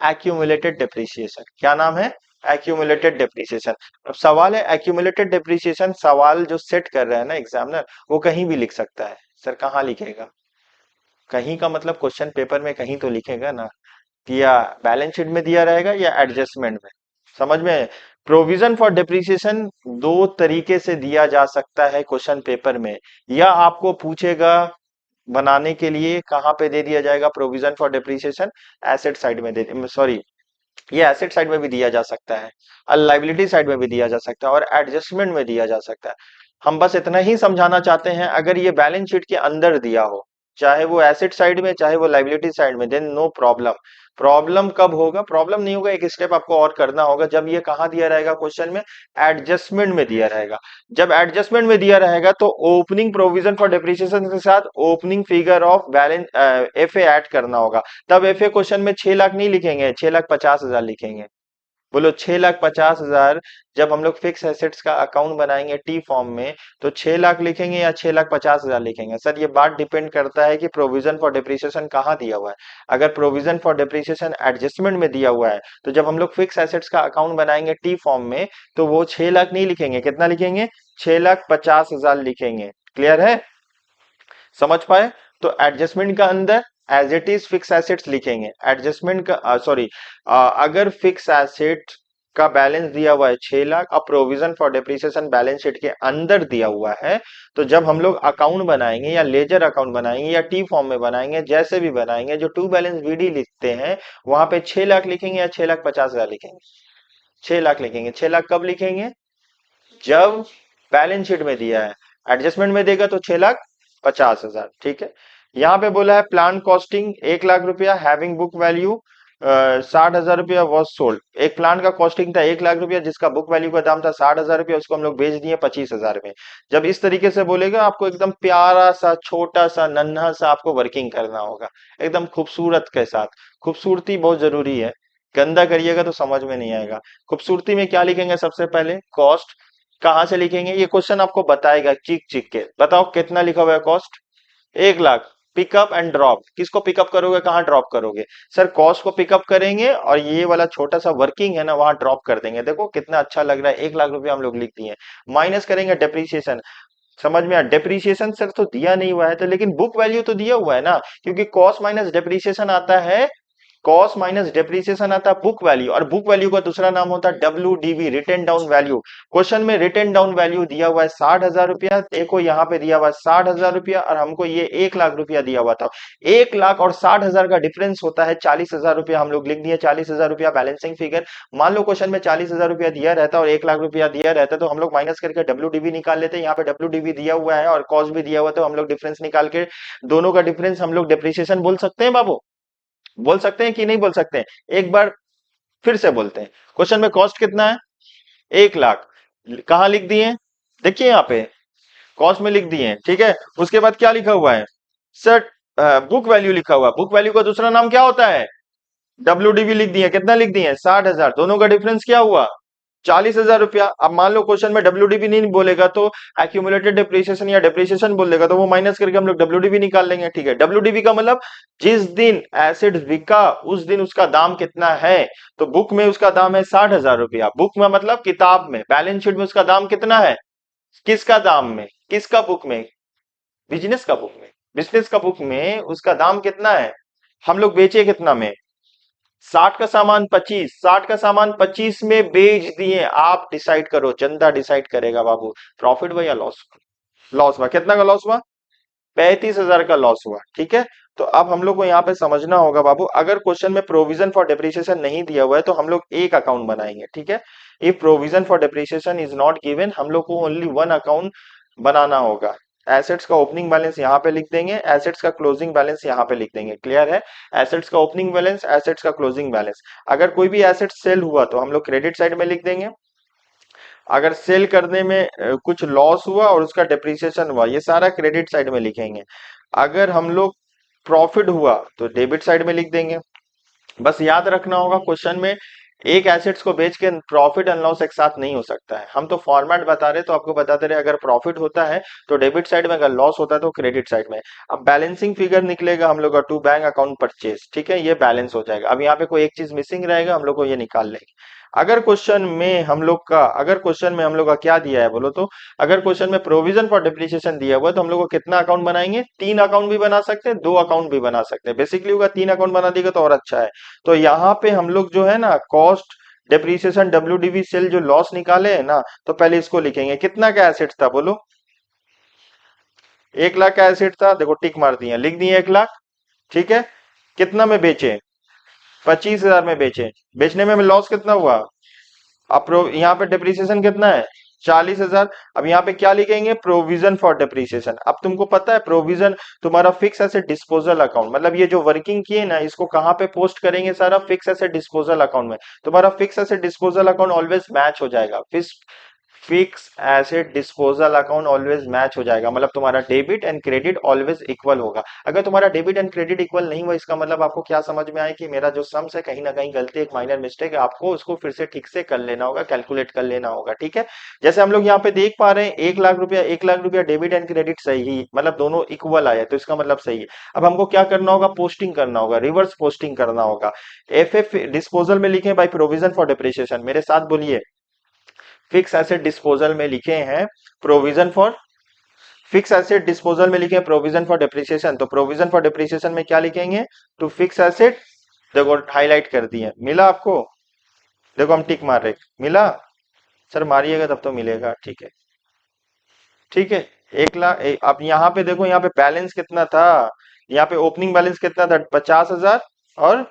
Speaker 1: Accumulated depreciation. क्या नाम है? Accumulated depreciation. अब सवाल है एक्यूमुलेटेड डेप्रिसिएशन, सवाल जो सेट कर रहा है ना एग्जामिनर, वो कहीं भी लिख सकता है। सर कहाँ लिखेगा? कहीं का मतलब क्वेश्चन पेपर में कहीं तो लिखेगा ना, या बैलेंस शीट में दिया रहेगा या एडजस्टमेंट में। समझ में? प्रोविजन फॉर डिप्रिसिएशन दो तरीके से दिया जा सकता है क्वेश्चन पेपर में, या आपको पूछेगा बनाने के लिए कहां पे दे दिया जाएगा provision for depreciation, asset side में दे, सॉरी, ये एसेट साइड में भी दिया जा सकता है, और लाइबिलिटी साइड में भी दिया जा सकता है, और एडजस्टमेंट में दिया जा सकता है। हम बस इतना ही समझाना चाहते हैं, अगर ये बैलेंस शीट के अंदर दिया हो, चाहे वो एसेट साइड में चाहे वो लाइबिलिटी साइड में, देन नो प्रॉब्लम। प्रॉब्लम कब होगा? प्रॉब्लम नहीं होगा, एक स्टेप आपको और करना होगा, जब ये कहां दिया रहेगा क्वेश्चन में? एडजस्टमेंट में दिया रहेगा। जब एडजस्टमेंट में दिया रहेगा तो ओपनिंग प्रोविजन फॉर डेप्रिसिएशन के साथ opening figure of balance FA add करना होगा। तब FA क्वेश्चन में 6 लाख नहीं लिखेंगे, 6,50,000 लिखेंगे। बोलो 6,50,000। जब हम लोग फिक्स एसेट्स का अकाउंट बनाएंगे टी फॉर्म में, तो 6 लाख लिखेंगे या 6,50,000 लिखेंगे? सर ये बात डिपेंड करता है कि प्रोविजन फॉर डिप्रिसिएशन कहाँ दिया हुआ है। अगर प्रोविजन फॉर डिप्रिसिएशन एडजस्टमेंट में दिया हुआ है, तो जब हम लोग फिक्स एसेट्स का अकाउंट बनाएंगे टी फॉर्म में, तो वो 6 लाख नहीं लिखेंगे, कितना लिखेंगे? 6,50,000 लिखेंगे। क्लियर है? समझ पाए? तो एडजस्टमेंट का अंदर as it is fix assets लिखेंगे, एडजस्टमेंट का सॉरी, अगर फिक्स एसेट का बैलेंस दिया हुआ है 6 लाख, अब provision for depreciation balance sheet के अंदर दिया हुआ है, तो जब हम लोग अकाउंट बनाएंगे या लेजर अकाउंट बनाएंगे या टी फॉर्म में बनाएंगे, जैसे भी बनाएंगे, जो टू बैलेंस बीडी लिखते हैं वहां पे 6 लाख लिखेंगे या 6,50,000 लिखेंगे? 6 लाख लिखेंगे। 6 लाख कब लिखेंगे? जब बैलेंस शीट में दिया है। एडजस्टमेंट में देगा तो 6,50,000। ठीक है। यहाँ पे बोला है प्लान कॉस्टिंग 1 लाख रुपया, हैविंग बुक वैल्यू 60,000 रुपया वॉज सोल्ड। एक प्लान का कॉस्टिंग था 1 लाख रुपया, जिसका बुक वैल्यू का दाम था 60,000 रुपया, उसको हम लोग बेच दिए 25,000 में। जब इस तरीके से बोलेगा, आपको एकदम प्यारा सा छोटा सा नन्हा सा आपको वर्किंग करना होगा, एकदम खूबसूरत के साथ। खूबसूरती बहुत जरूरी है, गंदा करिएगा तो समझ में नहीं आएगा। खूबसूरती में क्या लिखेंगे? सबसे पहले कॉस्ट। कहाँ से लिखेंगे? ये क्वेश्चन आपको बताएगा चीख चीख के। बताओ कितना लिखा हुआ है cost? 1 lakh. Pickup and drop, किसको पिकअप करोगे, कहाँ ड्रॉप करोगे? सर कॉस्ट को पिकअप करेंगे और ये वाला छोटा सा वर्किंग है ना वहां ड्रॉप कर देंगे। देखो कितना अच्छा लग रहा है, 1 लाख रुपया हम लोग लिख दिए। माइनस करेंगे डेप्रीसिएशन। समझ में आया? डेप्रीसिएशन सर तो दिया नहीं हुआ है तो, लेकिन बुक वैल्यू तो दिया हुआ है ना, क्योंकि कॉस्ट माइनस डेप्रीसिएशन आता है, कॉस्ट माइनस डेप्रिसिएशन आता है बुक वैल्यू, और बुक वैल्यू का दूसरा नाम होता है W return down value. Question में रिटर्न डाउन वैल्यू दिया हुआ है 60,000 रुपया, देखो यहाँ पे दिया हुआ है 60,000 रुपया, और हमको ये 1 लाख रुपया दिया हुआ था। 1 लाख और 60,000 का डिफरेंस होता है 40,000 रुपया। हम लोग लिख दिए 40,000 रुपया बैलेंसिंग फिगर। मान लो क्वेश्चन में 40,000 रुपया दिया रहता और 1 लाख रुपया दिया रहता, तो हम लोग माइनस करके डब्ल्यू निकाल लेते। यहाँ पे डब्ल्यू दिया हुआ है और कॉस्ट भी दिया हुआ है, तो हम लोग डिफरेंस निकाल के दोनों का डिफरेंस हम लोग डिप्रिसिएशन बोल सकते हैं बाबू। बोल सकते हैं कि नहीं बोल सकते हैं? एक बार फिर से बोलते हैं। क्वेश्चन में कॉस्ट कितना है? 1 लाख। कहा लिख दिए? देखिए यहाँ पे कॉस्ट में लिख दिए। ठीक है। उसके बाद क्या लिखा हुआ है? सर बुक वैल्यू लिखा हुआ। बुक वैल्यू का दूसरा नाम क्या होता है? डब्ल्यू लिख दिए। कितना लिख दिए? 60,000। दोनों का डिफरेंस क्या हुआ? 40,000 रुपया। अब मान लो क्वेश्चन में डब्ल्यू नहीं बोलेगा तो एक्यूमुलेटेड डिप्रिसिएशन या डिप्रिसिएशन बोल देगा, तो वो माइनस करके हम लोग डब्ल्यू निकाल लेंगे। ठीक है। डब्ल्यू का मतलब जिस दिन एसिड बिका उस दिन उसका दाम कितना है। तो बुक में उसका दाम है 60,000 रुपया। बुक में मतलब किताब में, बैलेंस शीट में उसका दाम कितना है? किसका दाम में? किसका बुक में? बिजनेस का बुक में। बिजनेस का बुक में उसका दाम कितना है? हम लोग बेचे कितना में? 60 का सामान 25, 60 का सामान 25 में बेच दिए। आप डिसाइड करो, जनता डिसाइड करेगा बाबू, प्रॉफिट हुआ या लॉस? लॉस हुआ। कितना का लॉस हुआ? 35,000 का लॉस हुआ। ठीक है। तो अब हम लोग को यहाँ पे समझना होगा बाबू, अगर क्वेश्चन में प्रोविजन फॉर डेप्रिसिएशन नहीं दिया हुआ है तो हम लोग एक अकाउंट बनाएंगे। ठीक है। If provision for depreciation is not given, हम लोग को ओनली वन अकाउंट बनाना होगा। एसेट्स का ओपनिंग बैलेंस यहाँ पे लिख देंगे, एसेट्स का क्लोजिंग बैलेंस यहाँ पे लिख देंगे। क्लियर है? एसेट्स का ओपनिंग बैलेंस, एसेट्स का क्लोजिंग बैलेंस। अगर कोई भी एसेट सेल हुआ तो हम लोग क्रेडिट साइड में लिख देंगे। अगर सेल करने में कुछ लॉस हुआ और उसका डेप्रिसिएशन हुआ, ये सारा क्रेडिट साइड में लिखेंगे। अगर हम लोग प्रॉफिट हुआ तो डेबिट साइड में लिख देंगे। बस याद रखना होगा, क्वेश्चन में एक एसेट्स को बेच के प्रॉफिट एंड लॉस एक साथ नहीं हो सकता है। हम तो फॉर्मेट बता रहे तो आपको बताते रहे, अगर प्रॉफिट होता है तो डेबिट साइड में, अगर लॉस होता है तो क्रेडिट साइड में। अब बैलेंसिंग फिगर निकलेगा हम लोग का टू बैंक अकाउंट परचेज। ठीक है। ये बैलेंस हो जाएगा। अब यहाँ पे कोई एक चीज मिसिंग रहेगा, हम लोग को ये निकाल लेंगे। अगर क्वेश्चन में हम लोग का क्या दिया है बोलो तो, अगर क्वेश्चन में प्रोविजन फॉर डिप्रिसिएशन दिया हुआ है तो हम लोग को कितना अकाउंट बनाएंगे? 3 अकाउंट भी बना सकते हैं, 2 अकाउंट भी बना सकते हैं। बेसिकली होगा 3 अकाउंट बना देगा तो और अच्छा है। तो यहाँ पे हम लोग जो है ना, कॉस्ट डेप्रिसिएशन डब्ल्यू सेल जो लॉस निकाले है ना, तो पहले इसको लिखेंगे। कितना का एसेट था बोलो? 1 लाख का एसेट था। देखो टिक मार दिए, लिख दिए 1 लाख। ठीक है। कितना में बेचे? 25,000 में बेचे। बेचने में लॉस कितना हुआ? अब यहाँ पे डिप्रिसिएशन कितना है? 40,000। अब यहाँ पे क्या लिखेंगे? Provision for depreciation. अब तुमको पता है प्रोविजन तुम्हारा फिक्स एसेट डिस्पोजल अकाउंट, मतलब ये जो वर्किंग किए ना इसको कहाँ पे पोस्ट करेंगे? सारा फिक्स एसेट डिस्पोजल अकाउंट में। तुम्हारा fix asset disposal account always match हो जाएगा। Fix asset disposal account always match हो जाएगा, मतलब तुम्हारा debit and credit always equal होगा। अगर तुम्हारा डेबिट एंड क्रेडिट इक्वल नहीं हुआ, इसका मतलब आपको क्या समझ में आया कि मेरा जो सम्स है कहीं ना कहीं गलती, एक माइनर मिस्टेक है, आपको उसको फिर से ठीक से कर लेना होगा, कैलकुलेट कर लेना होगा। ठीक है। जैसे हम लोग यहाँ पे देख पा रहे हैं 1 लाख रुपया, 1 लाख रुपया डेबिट एंड क्रेडिट सही, मतलब दोनों इक्वल आया, तो इसका मतलब सही है। अब हमको क्या करना होगा? पोस्टिंग करना होगा, रिवर्स पोस्टिंग करना होगा। एफ डिस्पोजल में लिखे बाई प्रोविजन फॉर डिप्रिसिएशन, मेरे साथ बोलिए। फिक्स एसेट डिस्पोजल में लिखे हैं provision for, fix asset disposal में लिखे प्रोविजन फॉर डिप्रिसिएशन, तो प्रोविजन फॉर डिप्रिसिएशन में क्या लिखेंगे? टू फिक्स एसेट, देखो हाईलाइट कर दिए, मिला आपको? देखो हम टिक मार रहे, मिला? सर मारिएगा तब तो मिलेगा, ठीक है। ठीक है, 1 लाख अब यहाँ पे देखो, यहाँ पे बैलेंस कितना था? यहाँ पे ओपनिंग बैलेंस कितना था? 50,000 और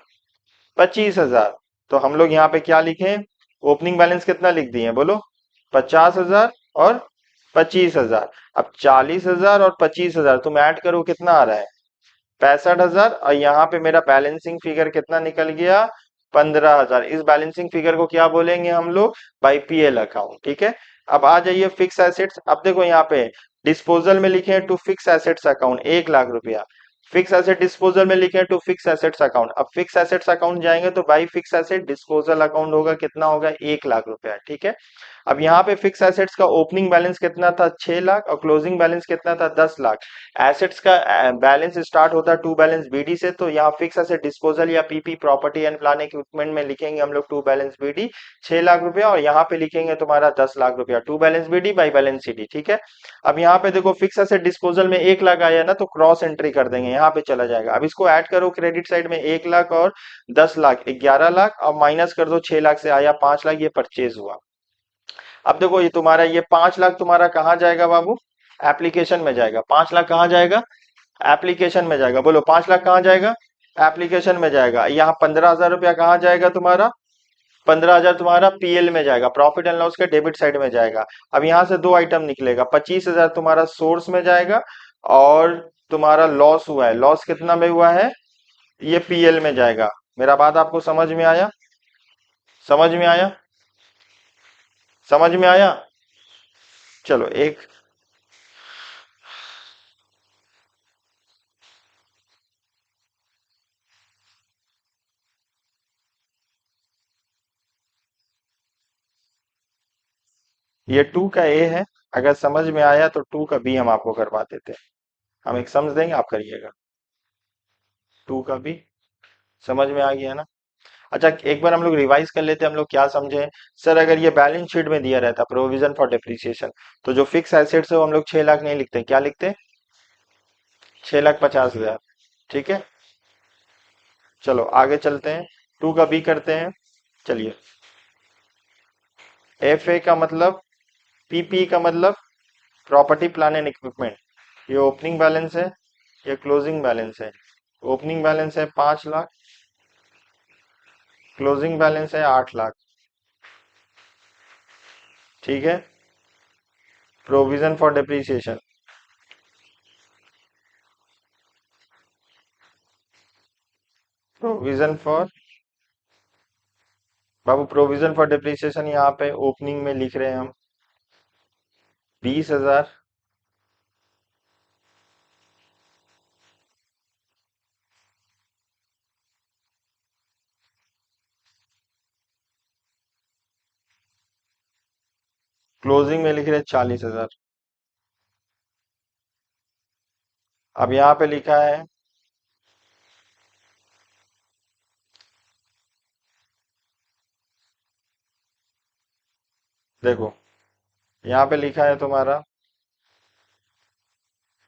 Speaker 1: 25,000। तो हम लोग यहाँ पे क्या लिखे? ओपनिंग बैलेंस कितना लिख दिए बोलो? 50,000 और 25,000। अब 40,000 और 25,000 तुम ऐड करो, कितना आ रहा है? 65,000। और यहाँ पे मेरा बैलेंसिंग फिगर कितना निकल गया? 15,000। इस बैलेंसिंग फिगर को क्या बोलेंगे हम लोग? बाई पीएल अकाउंट, ठीक है। अब आ जाइए फिक्स एसेट्स। अब देखो यहाँ पे डिस्पोजल में लिखे हैं to fix assets account 1 lakh रुपया। फिक्स एसेट डिस्पोजल में लिखे हैं टू फिक्स एसेट्स अकाउंट। अब फिक्स एसेट्स अकाउंट जाएंगे तो by fix asset disposal account होगा, कितना होगा? 1 लाख रुपया, ठीक है। अब यहाँ पे फिक्स एसेट्स का ओपनिंग बैलेंस कितना था? 6 लाख, और क्लोजिंग बैलेंस कितना था? 10 लाख। एसेट्स का बैलेंस स्टार्ट होता है टू बैलेंस बीडी से, तो यहाँ फिक्स एसेट डिस्पोजल या PP property and plan equipment में लिखेंगे हम लोग टू बैलेंस बीडी 6 लाख रुपया, और यहाँ पे लिखेंगे तुम्हारा 10 लाख रुपया, to balance BD by balance CD, ठीक है। अब यहाँ पे देखो फिक्स एसेट डिस्पोजल में 1 लाख आया ना, तो क्रॉस एंट्री कर देंगे, यहाँ पे चला जाएगा। अब इसको ऐड करो क्रेडिट साइड में, 1 लाख और 10 लाख 11 लाख, और माइनस कर दो 6 लाख से आया 5 लाख, ये परचेज हुआ। अब देखो ये तुम्हारा ये 5 लाख तुम्हारा कहाँ जाएगा बाबू? एप्लीकेशन में जाएगा। 5 लाख कहाँ जाएगा? एप्लीकेशन में जाएगा। बोलो 5 लाख कहाँ जाएगा? एप्लीकेशन में जाएगा। यहाँ 15,000 रुपया कहाँ जाएगा तुम्हारा? 15,000 तुम्हारा पीएल में जाएगा, प्रॉफिट एंड लॉस के डेबिट साइड में जाएगा। अब यहाँ से दो आइटम निकलेगा, 25,000 तुम्हारा सोर्स में जाएगा, और तुम्हारा लॉस हुआ है, लॉस कितना में हुआ है? ये पीएल में जाएगा। मेरा बात आपको समझ में आया? समझ में आया? समझ में आया? चलो एक, ये 2 का ए है। अगर समझ में आया तो 2 का बी हम आपको करवा देते हैं। हम एक समझ देंगे, आप करिएगा। 2 का बी समझ में आ गया ना? अच्छा, एक बार हम लोग रिवाइज कर लेते हैं, हम लोग क्या समझे। सर अगर ये बैलेंस शीट में दिया रहता प्रोविजन फॉर डिप्रिसिएशन, तो जो फिक्स एसेट्स है वो हम लोग 6 लाख नहीं लिखते, क्या लिखते? 6,50,000, ठीक है। चलो आगे चलते हैं, 2 का बी करते हैं। चलिए, एफ ए का मतलब, पीपी का मतलब प्रॉपर्टी प्लान एंड इक्विपमेंट। ये ओपनिंग बैलेंस है, ये क्लोजिंग बैलेंस है। ओपनिंग बैलेंस है 5 लाख, क्लोजिंग बैलेंस है 8 लाख, ठीक है। Provision for depreciation, provision for, Babu provision for depreciation यहाँ पे ओपनिंग में लिख रहे हैं हम 20,000, क्लोजिंग में लिख रहे हैं 40,000। अब यहाँ पे लिखा है, देखो यहाँ पे लिखा है तुम्हारा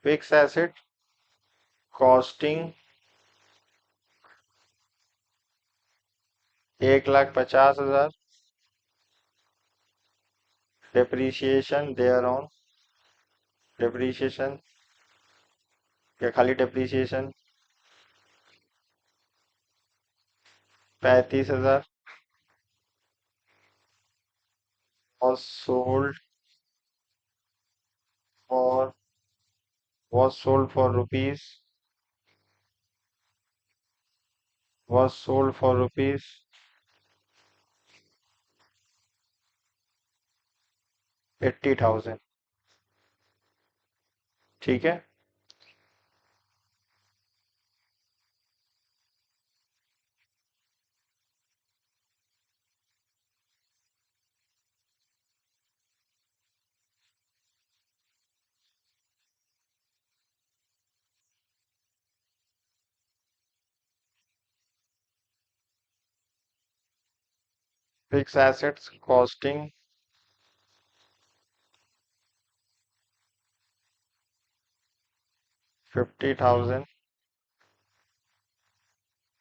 Speaker 1: fix asset costing 1,50,000, depreciation thereon ऑन, डिप्रिसिएशन या खाली डिप्रिसिएशन 35,000, और sold for, was sold for rupees, was sold for rupees 80,000, ठीक है। Fix assets costing 50,000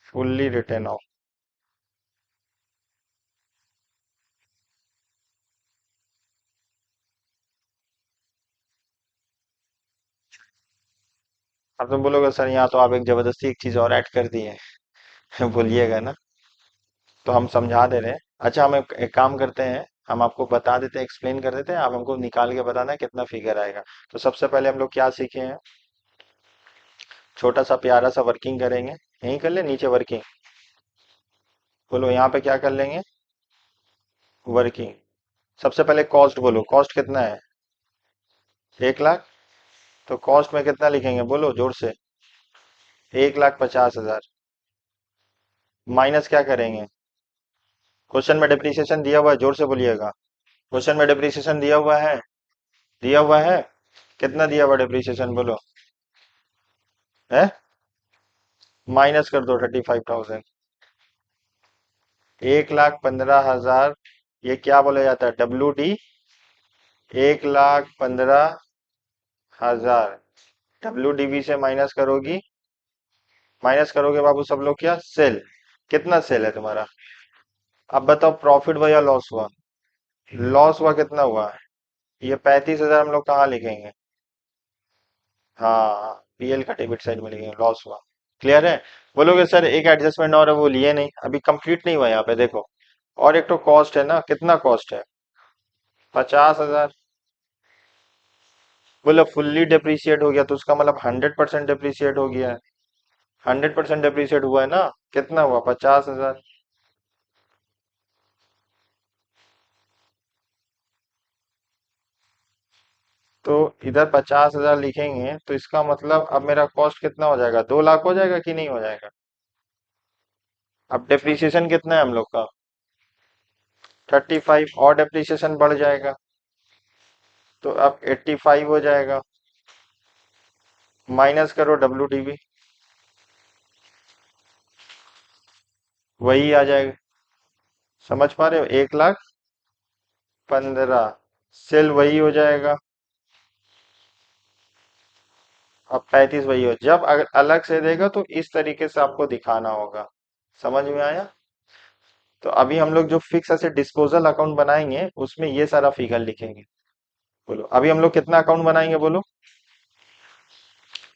Speaker 1: fully return of. अब तुम बोलोगे सर यहाँ तो आप एक जबरदस्ती एक चीज और ऐड कर दी है बोलिएगा ना, तो हम समझा दे रहे हैं। अच्छा हम एक काम करते हैं, हम आपको बता देते हैं, एक्सप्लेन कर देते हैं, आप हमको निकाल के बताना है कितना फिगर आएगा। तो सबसे पहले हम लोग क्या सीखे हैं, छोटा सा प्यारा सा वर्किंग करेंगे। यहीं कर ले नीचे वर्किंग, बोलो यहाँ पे क्या कर लेंगे, वर्किंग। सबसे पहले कॉस्ट बोलो, कॉस्ट कितना है, 1 लाख। तो कॉस्ट में कितना लिखेंगे बोलो जोर से, 1,50,000। माइनस क्या करेंगे, क्वेश्चन में डिप्रिसिएशन दिया हुआ है, जोर से बोलिएगा। क्वेश्चन में डिप्रिसिएशन दिया हुआ है, दिया हुआ है। कितना दिया हुआ डिप्रिसिएशन बोलो, है। माइनस कर दो 35,000। 1,15,000, ये क्या बोला जाता है, WD। 1,15,000 WDV से माइनस करोगी, माइनस करोगे बाबू सब लोग क्या, सेल। कितना सेल है तुम्हारा, अब बताओ प्रॉफिट हुआ या लॉस हुआ, लॉस हुआ कितना हुआ, ये 35,000 हम लोग कहाँ लिखेंगे, हाँ PL का डेबिट साइड में लिखेंगे, लॉस हुआ। क्लियर है। बोलोगे सर एक एडजस्टमेंट और है वो लिए नहीं, अभी कंप्लीट नहीं हुआ यहाँ पे देखो। और एक तो कॉस्ट है ना, कितना कॉस्ट है, 50,000। बोले फुल्ली डिप्रिशिएट हो गया तो उसका मतलब 100% डिप्रिशिएट हो गया है, 100% डिप्रिशिएट हुआ है ना, कितना हुआ 50,000। तो इधर 50,000 लिखेंगे तो इसका मतलब अब मेरा कॉस्ट कितना हो जाएगा, 2 लाख हो जाएगा कि नहीं हो जाएगा। अब डिप्रिसिएशन कितना है हम लोग का, 35, और डिप्रिसिएशन बढ़ जाएगा तो अब 85 हो जाएगा। माइनस करो WDV, वही आ जाएगा। समझ पा रहे हो, 1,15,000 सेल वही हो जाएगा। अब 35 वही हो, जब अगर अलग से देगा तो इस तरीके से आपको दिखाना होगा। समझ में आया। तो अभी हम लोग जो फिक्स एसेट डिस्पोजल अकाउंट बनाएंगे उसमें ये सारा फिगर लिखेंगे। बोलो अभी हम लोग कितना अकाउंट बनाएंगे बोलो,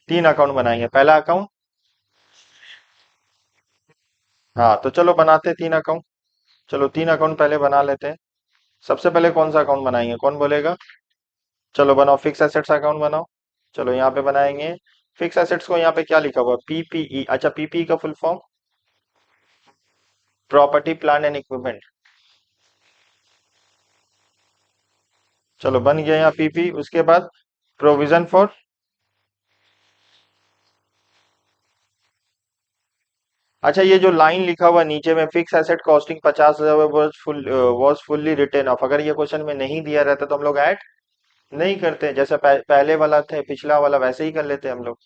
Speaker 1: 3 अकाउंट बनाएंगे। पहला अकाउंट, हाँ तो चलो बनाते हैं 3 अकाउंट। चलो 3 अकाउंट पहले बना लेते हैं। सबसे पहले कौन सा अकाउंट बनाएंगे, कौन बोलेगा। चलो बनाओ, फिक्स एसेट्स अकाउंट बनाओ। चलो यहाँ पे बनाएंगे। फिक्स एसेट्स को यहाँ पे क्या लिखा हुआ, PPE। अच्छा PPE का full form, property plant and equipment. चलो बन गया यहाँ PP। उसके बाद प्रोविजन फॉर, अच्छा ये जो लाइन लिखा हुआ नीचे में, fix asset costing 50,000 was fully written off, अगर ये क्वेश्चन में नहीं दिया रहता तो हम लोग ऐड नहीं करते, जैसे पहले वाला थे पिछला वाला वैसे ही कर लेते हम लोग।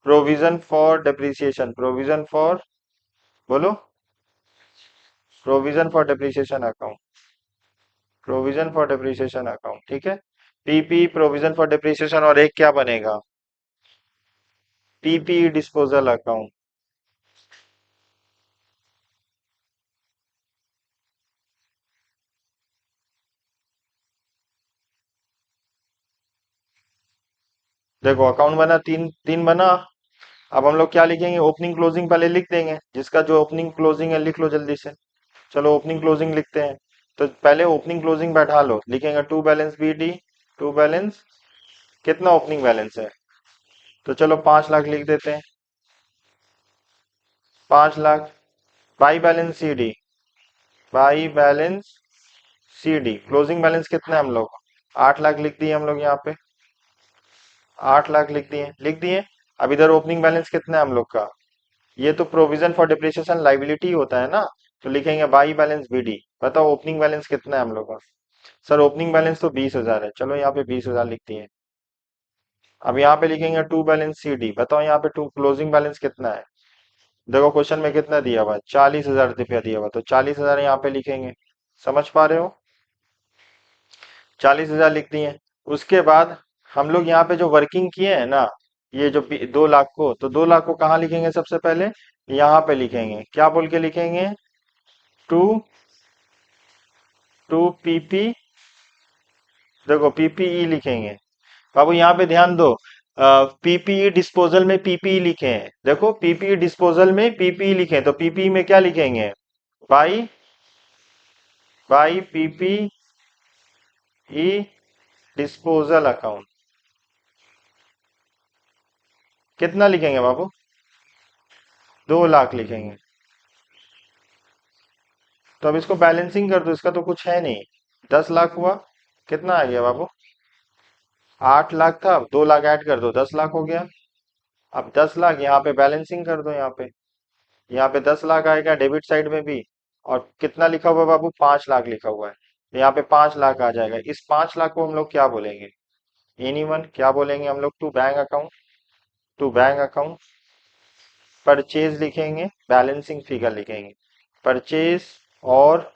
Speaker 1: Provision for depreciation, provision for, बोलो, provision for depreciation account, provision for depreciation account, ठीक है। PP प्रोविजन फॉर डिप्रिसिएशन, और एक क्या बनेगा, PP डिस्पोजल अकाउंट। देखो अकाउंट बना, तीन तीन बना। अब हम लोग क्या लिखेंगे, ओपनिंग क्लोजिंग पहले लिख देंगे, जिसका जो ओपनिंग क्लोजिंग है लिख लो जल्दी से। चलो ओपनिंग क्लोजिंग लिखते हैं। तो पहले ओपनिंग क्लोजिंग बैठा लो, लिखेंगे to balance BD, to balance, कितना ओपनिंग बैलेंस है, तो चलो 5 लाख लिख देते हैं, 5 lakh. By balance CD, by balance CD closing balance कितना है हम लोग, 8 लाख लिख दिए हम लोग यहाँ पे, 8 लाख लिख दिए, लिख दिए। अब इधर ओपनिंग बैलेंस कितना है हम लोग का, ये तो प्रोविजन फॉर डिप्रिसिएशन लाइबिलिटी होता है ना, तो लिखेंगे बाई बैलेंस BD। बताओ ओपनिंग बैलेंस कितना है हम लोग का, सर ओपनिंग बैलेंस तो 20,000 है, चलो यहाँ पे 20,000 लिख दिए। अब यहाँ पे लिखेंगे टू बैलेंस CD, बताओ यहाँ पे टू क्लोजिंग बैलेंस कितना है, देखो क्वेश्चन में कितना दिया हुआ है, 40,000 रुपया दिया हुआ, तो 40,000 यहाँ पे लिखेंगे। समझ पा रहे हो, 40,000 लिख दिए। उसके बाद हम लोग यहाँ पे जो वर्किंग किए हैं ना, ये जो 2 लाख को, तो 2 लाख को कहाँ लिखेंगे सबसे पहले? यहाँ पे लिखेंगे, क्या बोल के लिखेंगे? टू टू पीपी, देखो पीपीई लिखेंगे। बाबू यहाँ पे ध्यान दो, पीपीई डिस्पोजल में पीपीई लिखे हैं, देखो पीपीई डिस्पोजल में पीपीई लिखे हैं, तो पीपीई में क्या लिखेंगे? By by PPE disposal account. कितना लिखेंगे बाबू? 2 लाख लिखेंगे। तो अब इसको बैलेंसिंग कर दो, इसका तो कुछ है नहीं। 10 लाख हुआ, कितना आ गया बाबू? 8 लाख था, अब 2 लाख ऐड कर दो, 10 लाख हो गया। अब 10 लाख यहाँ पे बैलेंसिंग कर दो, यहाँ पे 10 लाख आएगा डेबिट साइड में भी। और कितना लिखा हुआ है बाबू? 5 लाख लिखा हुआ है, तो यहाँ पे 5 लाख आ जाएगा। इस 5 लाख को हम लोग क्या बोलेंगे? एनीवन क्या बोलेंगे हम लोग? To bank account, to bank account. Purchase लिखेंगे, बैलेंसिंग फिगर लिखेंगे, परचेज और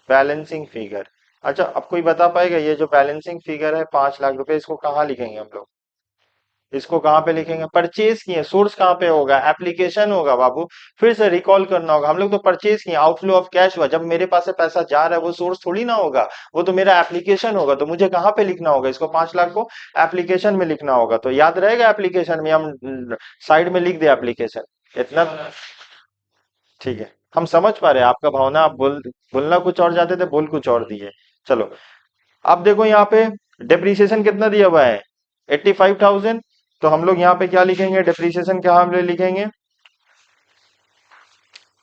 Speaker 1: बैलेंसिंग फिगर। अच्छा, अब कोई बता पाएगा ये जो बैलेंसिंग फिगर है 5 लाख रुपए, इसको कहाँ लिखेंगे हम लोग? इसको कहाँ पे लिखेंगे? परचेज किए, सोर्स कहाँ पे होगा? एप्लीकेशन होगा बाबू। फिर से रिकॉल करना होगा, हम लोग तो परचेज किए, आउटफ्लो ऑफ कैश हुआ, जब मेरे पास से पैसा जा रहा है वो सोर्स थोड़ी ना होगा, वो तो मेरा एप्लीकेशन होगा। तो मुझे कहाँ पे लिखना होगा इसको? 5 लाख को एप्लीकेशन में लिखना होगा। तो याद रहेगा एप्लीकेशन में, हम साइड में लिख दे एप्लीकेशन इतना। ठीक है, हम समझ पा रहे हैं आपका भावना, आप बोलना कुछ और जाते थे, बोल कुछ और दिए। चलो, अब देखो यहाँ पे डेप्रीसिएशन कितना दिया हुआ है? 85,000। तो हम लोग यहाँ पे क्या लिखेंगे? डेप्रीसिएशन क्या हम लोग लिखेंगे?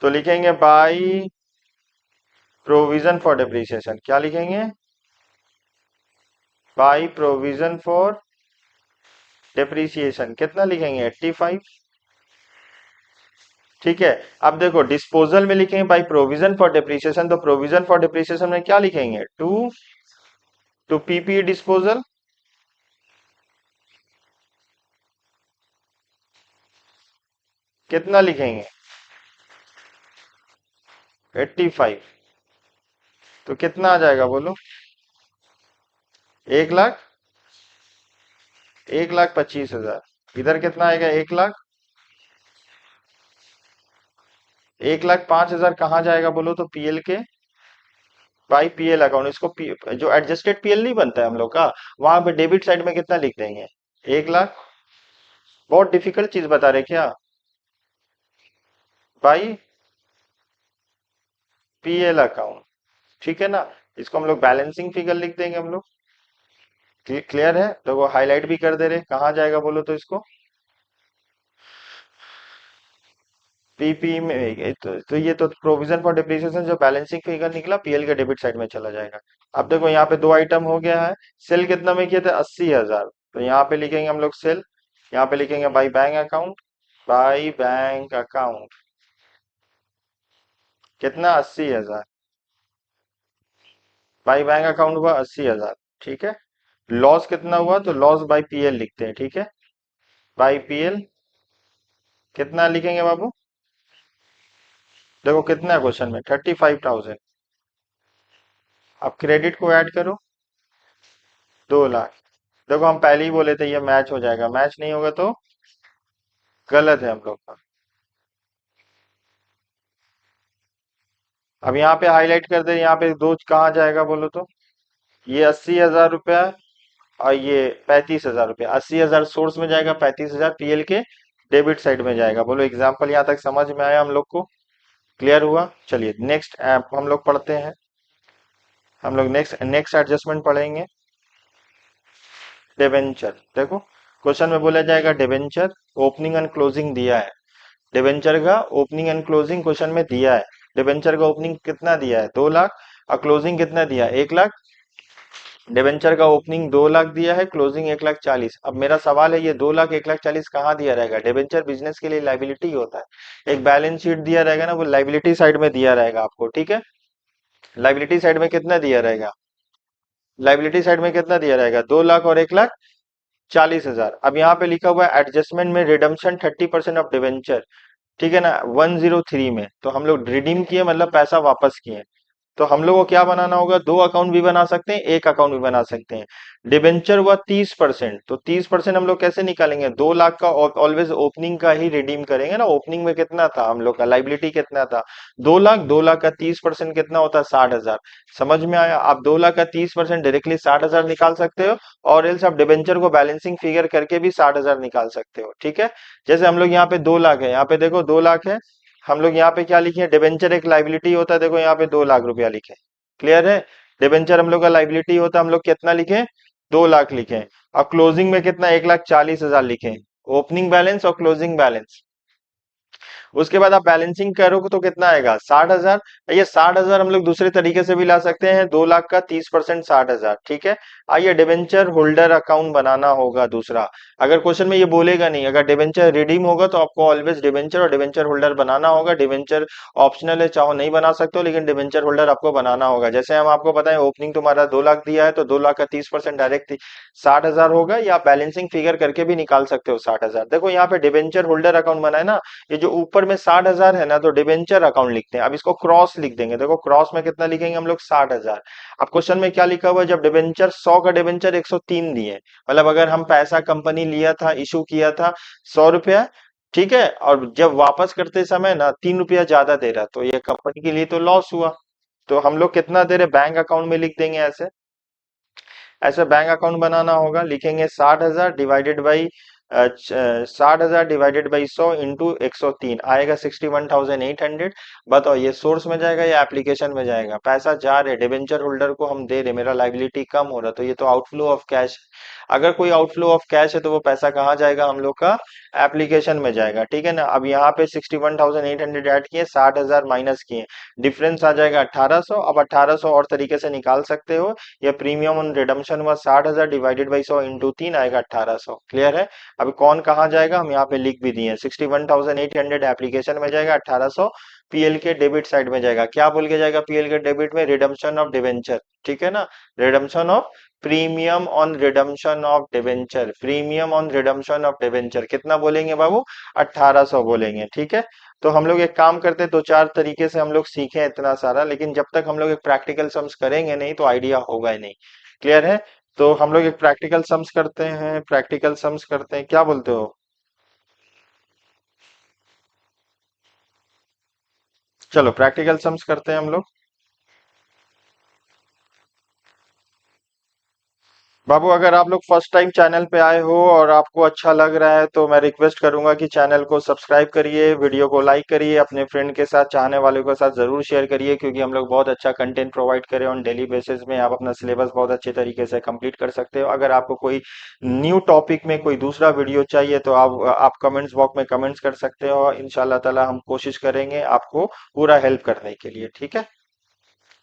Speaker 1: तो लिखेंगे बाई प्रोविजन फॉर डेप्रीसिएशन। क्या लिखेंगे? By provision for depreciation. कितना लिखेंगे? 85। ठीक है, अब देखो डिस्पोजल में लिखेंगे बाई प्रोविजन फॉर डेप्रीसिएशन, तो प्रोविजन फॉर डेप्रीसिएशन में क्या लिखेंगे? To to PP disposal. कितना लिखेंगे? 85। तो कितना आ जाएगा बोलो? 1 लाख, 1,25,000। इधर कितना आएगा? 1 लाख, 1,05,000 कहाँ जाएगा बोलो तो? पीएल के, बाई पीएल अकाउंट। इसको जो एडजस्टेड पीएल नहीं बनता है हम लोग का, वहां पे डेबिट साइड में कितना लिख देंगे? 1 लाख। बहुत डिफिकल्ट चीज बता रहे क्या? बाई पीएल अकाउंट, ठीक है ना? इसको हम लोग बैलेंसिंग फिगर लिख देंगे हम लोग। क्लियर है? तो वो हाईलाइट भी कर दे रहे, कहाँ जाएगा बोलो तो इसको? पीपी में तो ये तो प्रोविजन फॉर डिप्रिसिएशन जो बैलेंसिंग फिगर निकला, पीएल के डेबिट साइड में चला जाएगा। अब देखो यहाँ पे 2 आइटम हो गया है। सेल कितना में किए थे? 80,000। तो यहाँ पे लिखेंगे हम लोग सेल, यहाँ पे लिखेंगे by bank account, by bank account. कितना? 80,000। बाई बैंक अकाउंट हुआ 80,000। ठीक है, लॉस कितना हुआ? तो लॉस बाई पीएल लिखते हैं, ठीक है? बाई पीएल कितना लिखेंगे बाबू? देखो कितना है क्वेश्चन में? 35,000। अब क्रेडिट को ऐड करो, 2 लाख। देखो हम पहले ही बोले थे ये मैच हो जाएगा, मैच नहीं होगा तो गलत है हम लोग का। अब यहाँ पे हाईलाइट कर दे, यहाँ पे दो कहाँ जाएगा बोलो तो? ये 80,000 रुपया और ये 35,000 रुपया। 80,000 सोर्स में जाएगा, 35,000 पीएल के डेबिट साइड में जाएगा। बोलो एग्जाम्पल यहाँ तक समझ में आया हम लोग को? क्लियर हुआ? चलिए नेक्स्ट ऐप हम लोग पढ़ते हैं। हम लोग नेक्स्ट नेक्स्ट एडजस्टमेंट पढ़ेंगे, डिबेंचर। देखो क्वेश्चन में बोला जाएगा डिबेंचर ओपनिंग एंड क्लोजिंग दिया है, डिबेंचर का ओपनिंग एंड क्लोजिंग क्वेश्चन में दिया है। डिबेंचर का ओपनिंग कितना दिया है? 2 लाख। और क्लोजिंग कितना दिया है? 1 लाख। डिबेंचर का ओपनिंग 2 लाख दिया है, क्लोजिंग 1,40,000। अब मेरा सवाल है ये 2 लाख 1,40,000 कहाँ दिया रहेगा? डिबेंचर बिजनेस के लिए लाइबिलिटी होता है, एक बैलेंस शीट दिया रहेगा ना, वो लाइबिलिटी साइड में दिया रहेगा आपको, ठीक है? लाइबिलिटी साइड में कितना दिया रहेगा? लाइबिलिटी साइड में कितना दिया रहेगा? 2 लाख और 1,40,000। अब यहाँ पे लिखा हुआ है एडजस्टमेंट में रिडम्पशन 30% ऑफ डिबेंचर, ठीक है ना? 103 में तो हम लोग रिडीम किए, मतलब पैसा वापस किए। तो हम लोग को क्या बनाना होगा, दो अकाउंट भी बना सकते हैं, एक अकाउंट भी बना सकते हैं। डिबेंचर हुआ 30%, तो 30% हम लोग कैसे निकालेंगे, 2 लाख का ऑलवेज ओपनिंग का ही रिडीम करेंगे ना। ओपनिंग में कितना था हम लोग का, लाइबिलिटी कितना था, 2 लाख। 2 लाख का 30% कितना होता है, 60,000। समझ में आया, आप 2 लाख का 30% डायरेक्टली 60,000 निकाल सकते हो, और एल्स आप डिबेंचर को बैलेंसिंग फिगर करके भी 60,000 निकाल सकते हो, ठीक है। जैसे हम लोग यहाँ पे 2 लाख है, यहाँ पे देखो 2 लाख है, हम लोग यहाँ पे क्या लिखे, डिबेंचर एक लाइबिलिटी होता है, देखो यहाँ पे 2 लाख रुपया लिखे। क्लियर है, डिबेंचर हम लोग का लाइबिलिटी होता है, हम लोग कितना लिखे, 2 लाख लिखे। और क्लोजिंग में कितना, 1,40,000 लिखे, ओपनिंग बैलेंस और क्लोजिंग बैलेंस। उसके बाद आप बैलेंसिंग करोगे तो कितना आएगा, 60,000। ये 60,000 हम लोग दूसरे तरीके से भी ला सकते हैं, 2 लाख का 30% 60,000, ठीक है। आइए डिबेंचर होल्डर अकाउंट बनाना होगा दूसरा। अगर क्वेश्चन में ये बोलेगा नहीं, अगर डिबेंचर रिडीम होगा तो आपको ऑलवेज डिबेंचर और डिबेंचर होल्डर बनाना होगा। डिबेंचर ऑप्शनल है, चाहो नहीं बना सकते हो, लेकिन डिबेंचर होल्डर आपको बनाना होगा। जैसे हम आपको बताएं, ओपनिंग तुम्हारा 2 लाख दिया है, तो 2 लाख का 30% डायरेक्ट 60,000 होगा, या आप बैलेंसिंग फिगर करके भी निकाल सकते हो 60,000। देखो यहाँ पे डिबेंचर होल्डर अकाउंट बना है ना, ये जो ऊपर में 60,000 है ना, तो डिबेंचर अकाउंट लिखते हैं। अब इसको क्रॉस लिख देंगे, देखो क्रॉस में कितना लिखेंगे हम लोग, 60,000। अब क्वेश्चन में क्या लिखा हुआ है, जब डिबेंचर 100 का डिबेंचर 103 दिए, मतलब अगर हम पैसा कंपनी लिया था, इशू किया था 100 रुपया, ठीक है, और जब वापस करते समय ना 3 रुपया ज्यादा दे रहा, तो ये कंपनी के लिए तो लॉस हुआ। तो हम लोग कितना दे रहे, बैंक अकाउंट में लिख देंगे ऐसे। ऐसे बैंक अकाउंट बनाना होगा, लिखेंगे 60,000 divided by 60,000 divided by 100 into 103 आएगा 61,800। बताओ ये सोर्स में जाएगा या एप्लीकेशन में जाएगा, पैसा जा रहे डिबेंचर होल्डर को हम दे रहे, मेरा लाइबिलिटी कम हो रहा, तो ये तो आउटफ्लो ऑफ कैश। अगर कोई आउटफ्लो ऑफ कैश है तो वो पैसा कहाँ जाएगा, हम लोग का एप्लीकेशन में जाएगा, ठीक है ना। अब यहाँ पे 61,800 ऐड किए, 60,000 माइनस किए, डिफरेंस आ जाएगा 1,800। अब 1,800 और तरीके से निकाल सकते हो, ये प्रीमियम ऑन रिडम्पशन हुआ 60,000 डिवाइडेड बाई 100 इंटू 3 आएगा 1,800। क्लियर है। अभी कौन कहाँ जाएगा, हम यहाँ पे लिख भी दिए, 61,800 एप्लीकेशन में जाएगा, 1,800 पीएल के डेबिट साइड में जाएगा। क्या बोल के जाएगा पीएल के डेबिट में, रिडम्पशन ऑफ डिवेंचर, ठीक है ना। Redemption of premium on redemption of debenture, premium on redemption of debenture कितना बोलेंगे बाबू, 1,800 बोलेंगे, ठीक है। तो हम लोग एक काम करते हैं, दो चार तरीके से हम लोग सीखे हैं इतना सारा, लेकिन जब तक हम लोग एक प्रैक्टिकल सम्स करेंगे नहीं तो आइडिया होगा ही नहीं। क्लियर है। तो हम लोग एक प्रैक्टिकल सम्स करते हैं, प्रैक्टिकल सम्स करते हैं, क्या बोलते हो। चलो प्रैक्टिकल सम्स करते हैं हम लोग। बाबू अगर आप लोग फर्स्ट टाइम चैनल पे आए हो और आपको अच्छा लग रहा है, तो मैं रिक्वेस्ट करूंगा कि चैनल को सब्सक्राइब करिए, वीडियो को लाइक करिए, अपने फ्रेंड के साथ, चाहने वालों के साथ जरूर शेयर करिए, क्योंकि हम लोग बहुत अच्छा कंटेंट प्रोवाइड करें ऑन डेली बेसिस में। आप अपना सिलेबस बहुत अच्छे तरीके से कंप्लीट कर सकते हो। अगर आपको कोई न्यू टॉपिक में कोई दूसरा वीडियो चाहिए तो आप कमेंट्स बॉक्स में कमेंट्स कर सकते हो, इंशाल्लाह ताला हम कोशिश करेंगे आपको पूरा हेल्प करने के लिए, ठीक है।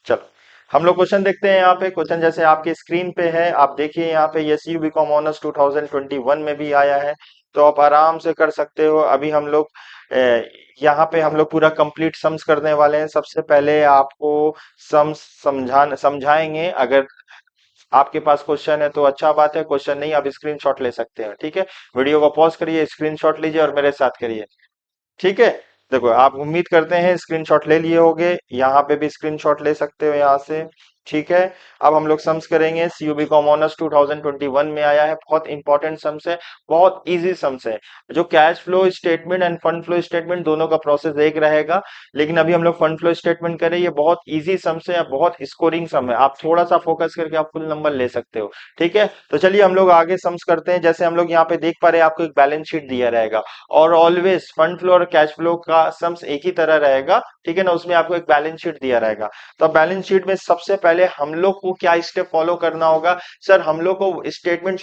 Speaker 1: चलो हम लोग क्वेश्चन देखते हैं। यहाँ पे क्वेश्चन जैसे आपके स्क्रीन पे है, आप देखिए यहाँ पे, यस यू बीकॉम ऑनर्स 2021 में भी आया है, तो आप आराम से कर सकते हो। अभी हम लोग यहाँ पे हम लोग पूरा कंप्लीट सम्स करने वाले हैं। सबसे पहले आपको सम्स समझाएंगे। अगर आपके पास क्वेश्चन है तो अच्छा बात है, क्वेश्चन नहीं आप स्क्रीनशॉट ले सकते हैं, ठीक है। वीडियो को पॉज करिए, स्क्रीनशॉट लीजिए और मेरे साथ करिए, ठीक है। देखो आप उम्मीद करते हैं स्क्रीनशॉट ले लिए होगे, यहाँ पे भी स्क्रीनशॉट ले सकते हो यहाँ से, ठीक है। अब हम लोग सम्स करेंगे। सीयूबी कॉमर्स 2021 में आया है, बहुत इंपॉर्टेंट सम्स है, बहुत इजी सम्स है। जो cash flow statement end fund flow statement दोनों का प्रोसेस एक रहेगा, लेकिन अभी हम लोग फंड फ्लो स्टेटमेंट करें। ये बहुत इजी सम्स है, बहुत स्कोरिंग सम है, आप थोड़ा सा फोकस करके आप फुल नंबर ले सकते हो, ठीक है। तो चलिए हम लोग आगे सम्स करते हैं। जैसे हम लोग यहाँ पे देख पा रहे हैं, आपको एक बैलेंस शीट दिया रहेगा, और ऑलवेज फंड फ्लो और कैश फ्लो का सम्स एक ही तरह रहेगा, ठीक है ना। उसमें आपको एक बैलेंस शीट दिया रहेगा। तो बैलेंस शीट में सबसे पहले हम लोग को क्या स्टेप फॉलो करना होगा, सर हम लोग को statement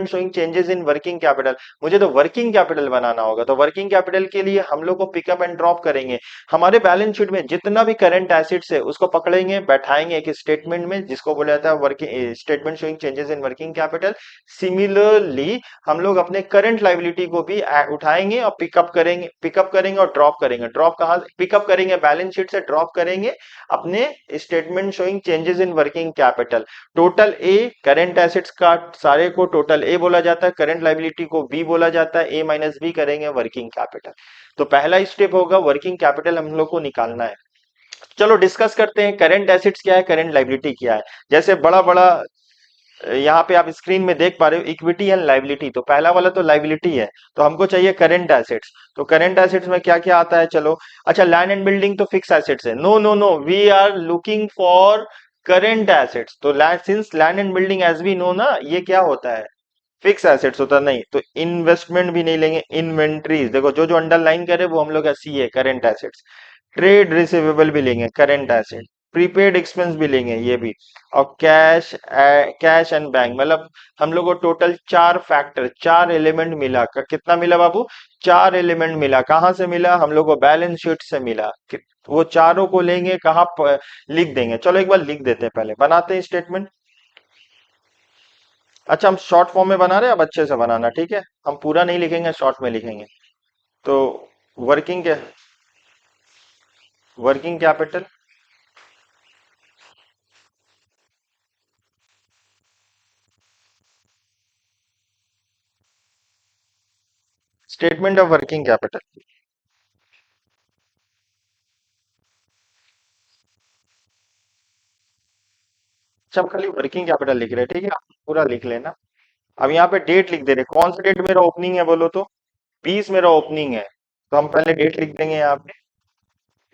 Speaker 1: showing changes in working capital, मुझे तो वर्किंग कैपिटल बनाना होगा। तो वर्किंग कैपिटल के लिए हम लोग को पिकअप एंड ड्रॉप करेंगे। हमारे बैलेंस शीट में जितना भी करंट एसेट्स है उसको पकड़ेंगे, बैठाएंगे एक स्टेटमेंट में, जिसको बोला जाता है working statement showing changes in working capital. Similarly हम लोग अपने करंट लाइबिलिटी को भी उठाएंगे और पिकअप करेंगे और ड्रॉप करेंगे। ड्रॉप कहां, पिकअप करेंगे बैलेंस शीट से, ड्रॉप करेंगे अपने statement showing changes in working capital. Total A, current assets का सारे को टोटल ए बोला जाता है, करंट लाइबिलिटी को बी बोला जाता है, ए माइनस बी करेंगे वर्किंग कैपिटल। तो पहला स्टेप होगा वर्किंग कैपिटल हम लोग को निकालना है। चलो डिस्कस करते हैं करंट एसेट्स क्या है, करंट लाइबिलिटी क्या है। जैसे बड़ा बड़ा यहाँ पे आप स्क्रीन में देख पा रहे हो इक्विटी एंड लाइबिलिटी, तो पहला वाला तो लाइबिलिटी है, तो हमको चाहिए करंट एसेट्स। तो करंट एसेट्स में क्या क्या आता है, चलो। अच्छा, लैंड एंड बिल्डिंग तो फिक्स एसेट्स है, no no no, we are looking for current assets. तो since land and building as we know ना, ये क्या होता है, फिक्स एसेट्स होता नहीं, तो इन्वेस्टमेंट भी नहीं लेंगे। इन्वेंट्रीज देखो, जो जो अंडरलाइन करे वो हम लोग का सी है, करंट एसेट्स। ट्रेड रिसीवेबल भी लेंगे, करंट एसेट। प्रीपेड एक्सपेंस भी लेंगे, ये भी। और कैश एंड बैंक, मतलब हम लोग को टोटल चार फैक्टर, चार एलिमेंट मिला। कितना मिला बाबू, चार एलिमेंट मिला। कहाँ से मिला, हम लोग को बैलेंस शीट से मिला। वो चारों को लेंगे कहाँ लिख देंगे। चलो एक बार लिख देते हैं, पहले बनाते हैं स्टेटमेंट। अच्छा, हम शॉर्ट फॉर्म में बना रहे हैं, अब अच्छे से बनाना, ठीक है। हम पूरा नहीं लिखेंगे, शॉर्ट में लिखेंगे। तो वर्किंग क्या, working capital, statement of working capital. अच्छा, हम खाली वर्किंग कैपिटल लिख रहे हैं, ठीक है, आप पूरा लिख लेना। अब यहाँ पे डेट लिख दे रहे, कौन सा डेट मेरा ओपनिंग है बोलो तो, 20 मेरा ओपनिंग है। तो हम पहले डेट लिख देंगे यहाँ पे,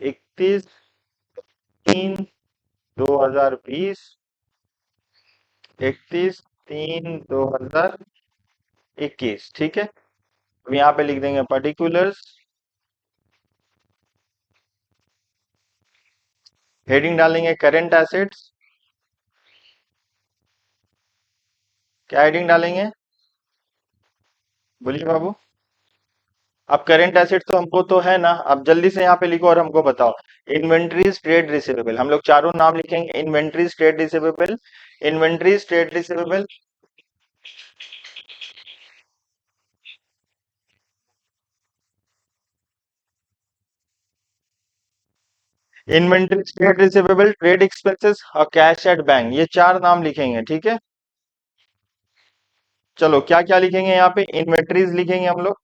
Speaker 1: 31/3/2020, 31/3/2021, ठीक है। अब यहाँ पे लिख देंगे पर्टिकुलर्स, हेडिंग डालेंगे करंट एसेट्स। क्या हेडिंग डालेंगे, बोलिए बाबू। अब करंट एसेट तो हमको तो है ना, अब जल्दी से यहाँ पे लिखो और हमको बताओ। इन्वेंट्रीज ट्रेड रिसीवेबल, हम लोग चारों नाम लिखेंगे, inventories trade receivable, inventories trade receivable, inventories trade receivable, trade expenses और कैश एट बैंक, ये चार नाम लिखेंगे, ठीक है। चलो क्या क्या लिखेंगे यहाँ पे, इन्वेंट्रीज लिखेंगे हम लोग।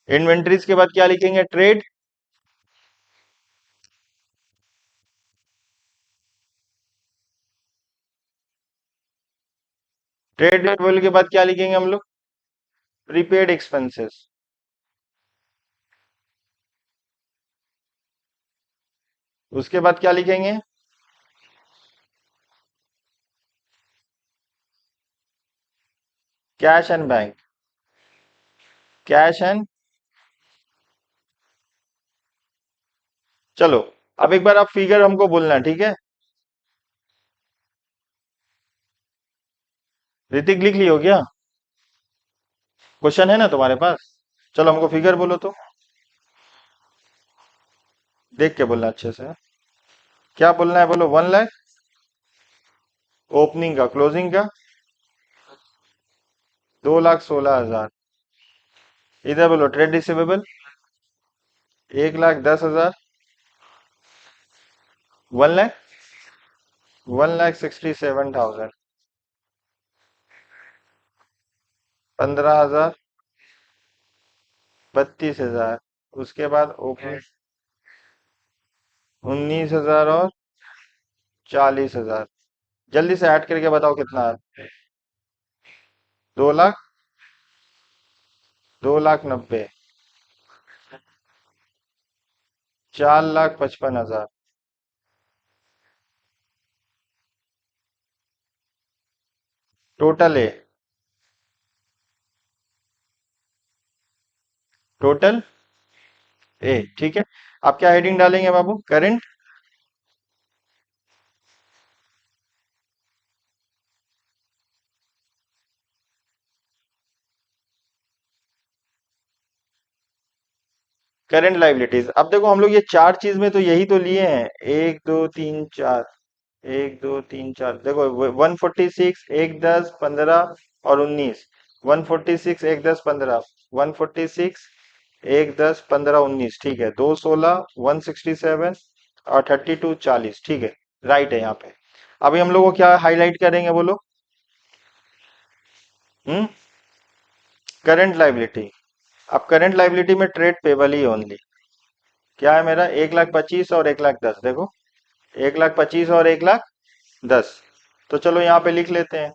Speaker 1: इन्वेंट्रीज के बाद क्या लिखेंगे, ट्रेड। ट्रेड रिसीवेबल के बाद क्या लिखेंगे हम लोग, प्रीपेड एक्सपेंसेस। उसके बाद क्या लिखेंगे, cash and bank, cash and. चलो, अब एक बार आप फिगर हमको बोलना, ठीक है। ऋतिक लिख लियो क्या, क्वेश्चन है ना तुम्हारे पास। चलो हमको फिगर बोलो तो, देख के बोलना अच्छे से। क्या बोलना है बोलो, 1 लाख ओपनिंग का, क्लोजिंग का 2,16,000। इधर बोलो ट्रेड रिसीवेबल 1,10,000। 1 लाख, 1,67,000। 15,000, 32,000। उसके बाद ओपनिंग 19,000 और 40,000। जल्दी से ऐड करके बताओ कितना है। 2 लाख, 2,90,000, 4,55,000। टोटल है, टोटल ए, ठीक है। आप क्या हेडिंग डालेंगे बाबू, करंट। करंट लाइबिलिटीज, अब देखो हम लोग ये चार चीज में तो यही तो लिए हैं, 1 2 3 4, 1 2 3 4, देखो 146, 1 10 15 और 19। 146, 1 10 15, 146, 1 10 15 19, ठीक है। 2 16, 167 और 32 40, ठीक है। राइट है यहाँ पे। अभी हम लोग को क्या हाईलाइट करेंगे बोलो, हम्म, करंट लाइबिलिटी। अब करंट लाइबिलिटी में ट्रेड पेबल ही ओनली क्या है मेरा 1,25,000 और 1,10,000 देखो 1,25,000 और 1,10,000 तो चलो यहाँ पे लिख लेते हैं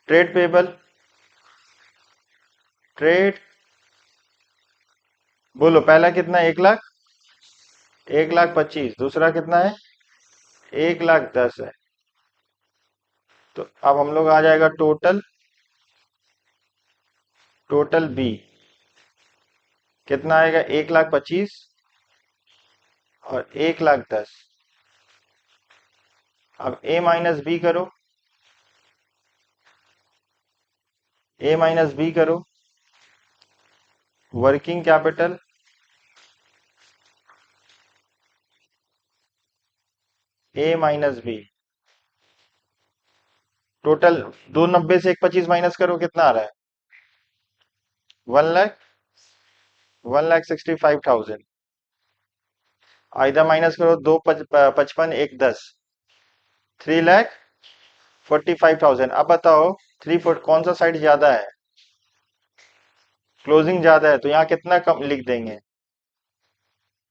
Speaker 1: ट्रेड पेबल ट्रेड बोलो पहला कितना 1,00,000 1,25,000 दूसरा कितना है 1,10,000 है तो अब हम लोग आ जाएगा टोटल टोटल बी कितना आएगा 1,25,000 और 1,10,000 अब ए माइनस बी करो ए माइनस बी करो working capital A minus B total 290 से 1,25,000 माइनस करो कितना आ रहा है 1,00,000 1,65,000 इधर माइनस करो 2,55 1,10 3,45,000 अब बताओ 3 कौन सा साइड ज्यादा है क्लोजिंग ज्यादा है तो यहाँ कितना कम लिख देंगे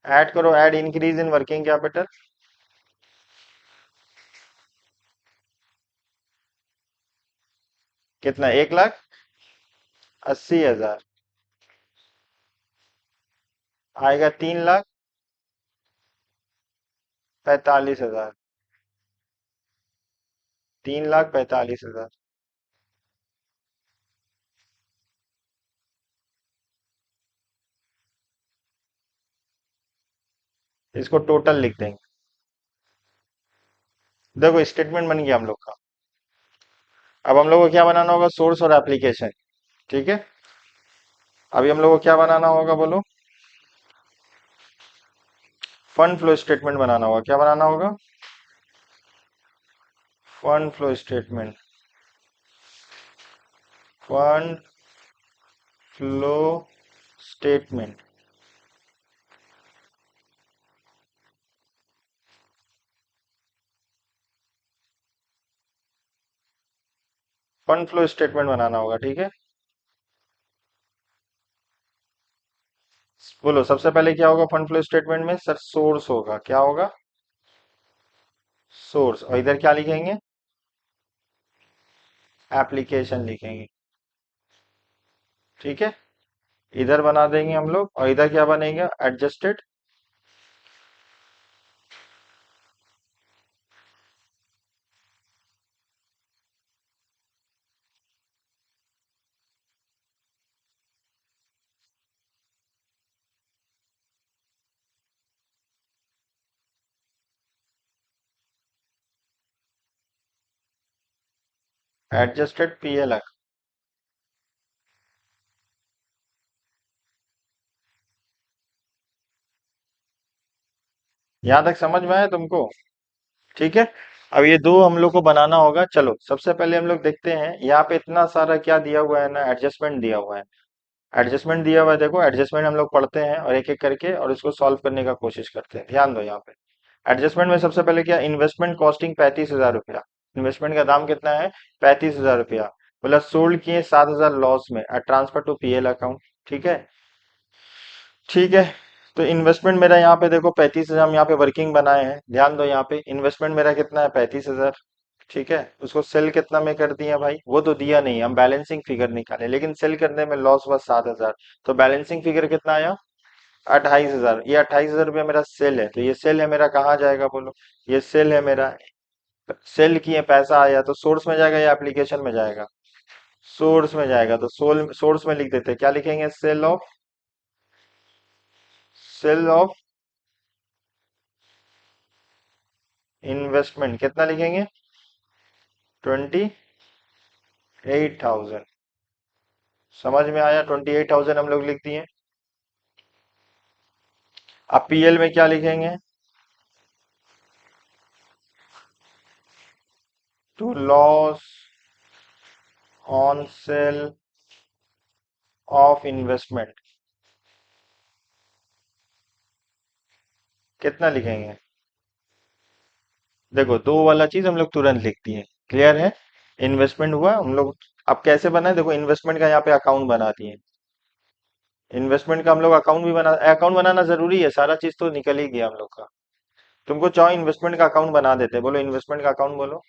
Speaker 1: ऐड करो add increase in working capital कितना 1,80,000 आएगा 3,45,000 3,45,000 इसको टोटल लिख देंगे देखो स्टेटमेंट बन गया हम लोग का अब हम लोग को क्या बनाना होगा सोर्स और एप्लीकेशन ठीक है अभी हम लोग को क्या बनाना होगा बोलो फंड फ्लो स्टेटमेंट बनाना होगा क्या बनाना होगा fund flow statement fund flow statement fund flow statement बनाना होगा ठीक है बोलो सबसे पहले क्या होगा फंड फ्लो स्टेटमेंट में सर सोर्स होगा क्या होगा सोर्स और इधर क्या लिखेंगे एप्लीकेशन लिखेंगे ठीक है इधर बना देंगे हम लोग और इधर क्या बनेगा एडजस्टेड एडजस्टेड पीएल यहां तक समझ में आया तुमको ठीक है अब ये दो हम लोग को बनाना होगा चलो सबसे पहले हम लोग देखते हैं यहाँ पे इतना सारा क्या दिया हुआ है ना एडजस्टमेंट दिया हुआ है एडजस्टमेंट दिया हुआ है देखो एडजस्टमेंट हम लोग पढ़ते हैं और एक एक करके और इसको सॉल्व करने का कोशिश करते हैं ध्यान दो यहाँ पे एडजस्टमेंट में सबसे पहले क्या इन्वेस्टमेंट कॉस्टिंग 35,000 रुपया इन्वेस्टमेंट का दाम कितना है 35,000 रुपया प्लस सोल्ड किए 7,000 लॉस में ट्रांसफर टू पीएल अकाउंट ठीक है ठीक है तो इन्वेस्टमेंट मेरा यहाँ पे देखो 35,000 हम यहाँ पे वर्किंग बनाए हैं ध्यान दो यहाँ पे इन्वेस्टमेंट मेरा कितना है 35,000 ठीक है उसको सेल कितना में कर दिया भाई वो तो दिया नहीं हम बैलेंसिंग फिगर निकाले लेकिन सेल करने में लॉस हुआ 7,000 तो बैलेंसिंग फिगर कितना आया 28,000 ये 28,000 रुपया मेरा सेल है तो ये सेल है मेरा कहाँ जाएगा बोलो ये सेल है मेरा सेल किए पैसा आया तो सोर्स में जाएगा या एप्लीकेशन में जाएगा सोर्स में जाएगा तो सोर्स में लिख देते हैं क्या लिखेंगे सेल ऑफ इन्वेस्टमेंट कितना लिखेंगे 28,000 समझ में आया 28,000 हम लोग लिख दिए अब पीएल में क्या लिखेंगे to loss on sale of investment कितना लिखेंगे देखो दो वाला चीज हम लोग तुरंत लिख दिए क्लियर है इन्वेस्टमेंट हुआ हम लोग अब कैसे बना है देखो, इन्वेस्टमेंट का यहाँ पे अकाउंट बना दिए। इन्वेस्टमेंट का हम लोग अकाउंट भी बना, अकाउंट बनाना जरूरी है, सारा चीज तो निकल ही गया हम लोग का। तुमको चाहो इन्वेस्टमेंट का अकाउंट बना देते, बोलो इन्वेस्टमेंट का अकाउंट बोलो।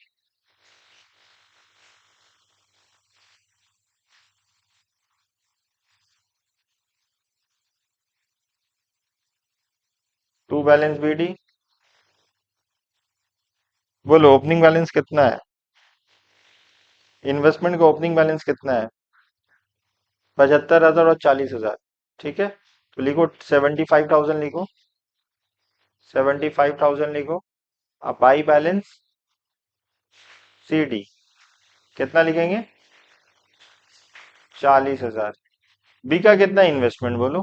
Speaker 1: टू बैलेंस बीडी, बोलो ओपनिंग बैलेंस कितना है? इन्वेस्टमेंट का ओपनिंग बैलेंस कितना है? 75,000 और 40,000। ठीक है, तो लिखो 75,000 लिखो, 75,000 लिखो। अब बाई बैलेंस सी डी कितना लिखेंगे? 40,000। बी का कितना इन्वेस्टमेंट बोलो?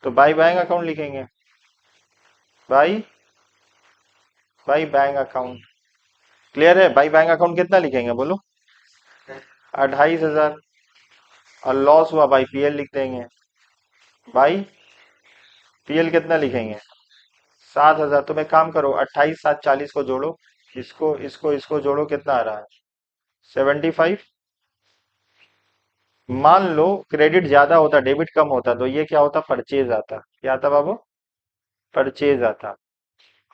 Speaker 1: तो बाई बैंक अकाउंट लिखेंगे। By by bank account. Clear है? बाई बैंक अकाउंट कितना लिखेंगे बोलो? 28,000। और लॉस हुआ बाई पीएल लिख देंगे। बाई पीएल कितना लिखेंगे? 7,000। तुम एक काम करो, 28 7 40 को जोड़ो, इसको जोड़ो, कितना आ रहा है? 75। मान लो क्रेडिट ज्यादा होता, डेबिट कम होता, तो ये क्या होता? परचेज आता। क्या आता बाबू? परचेज आता।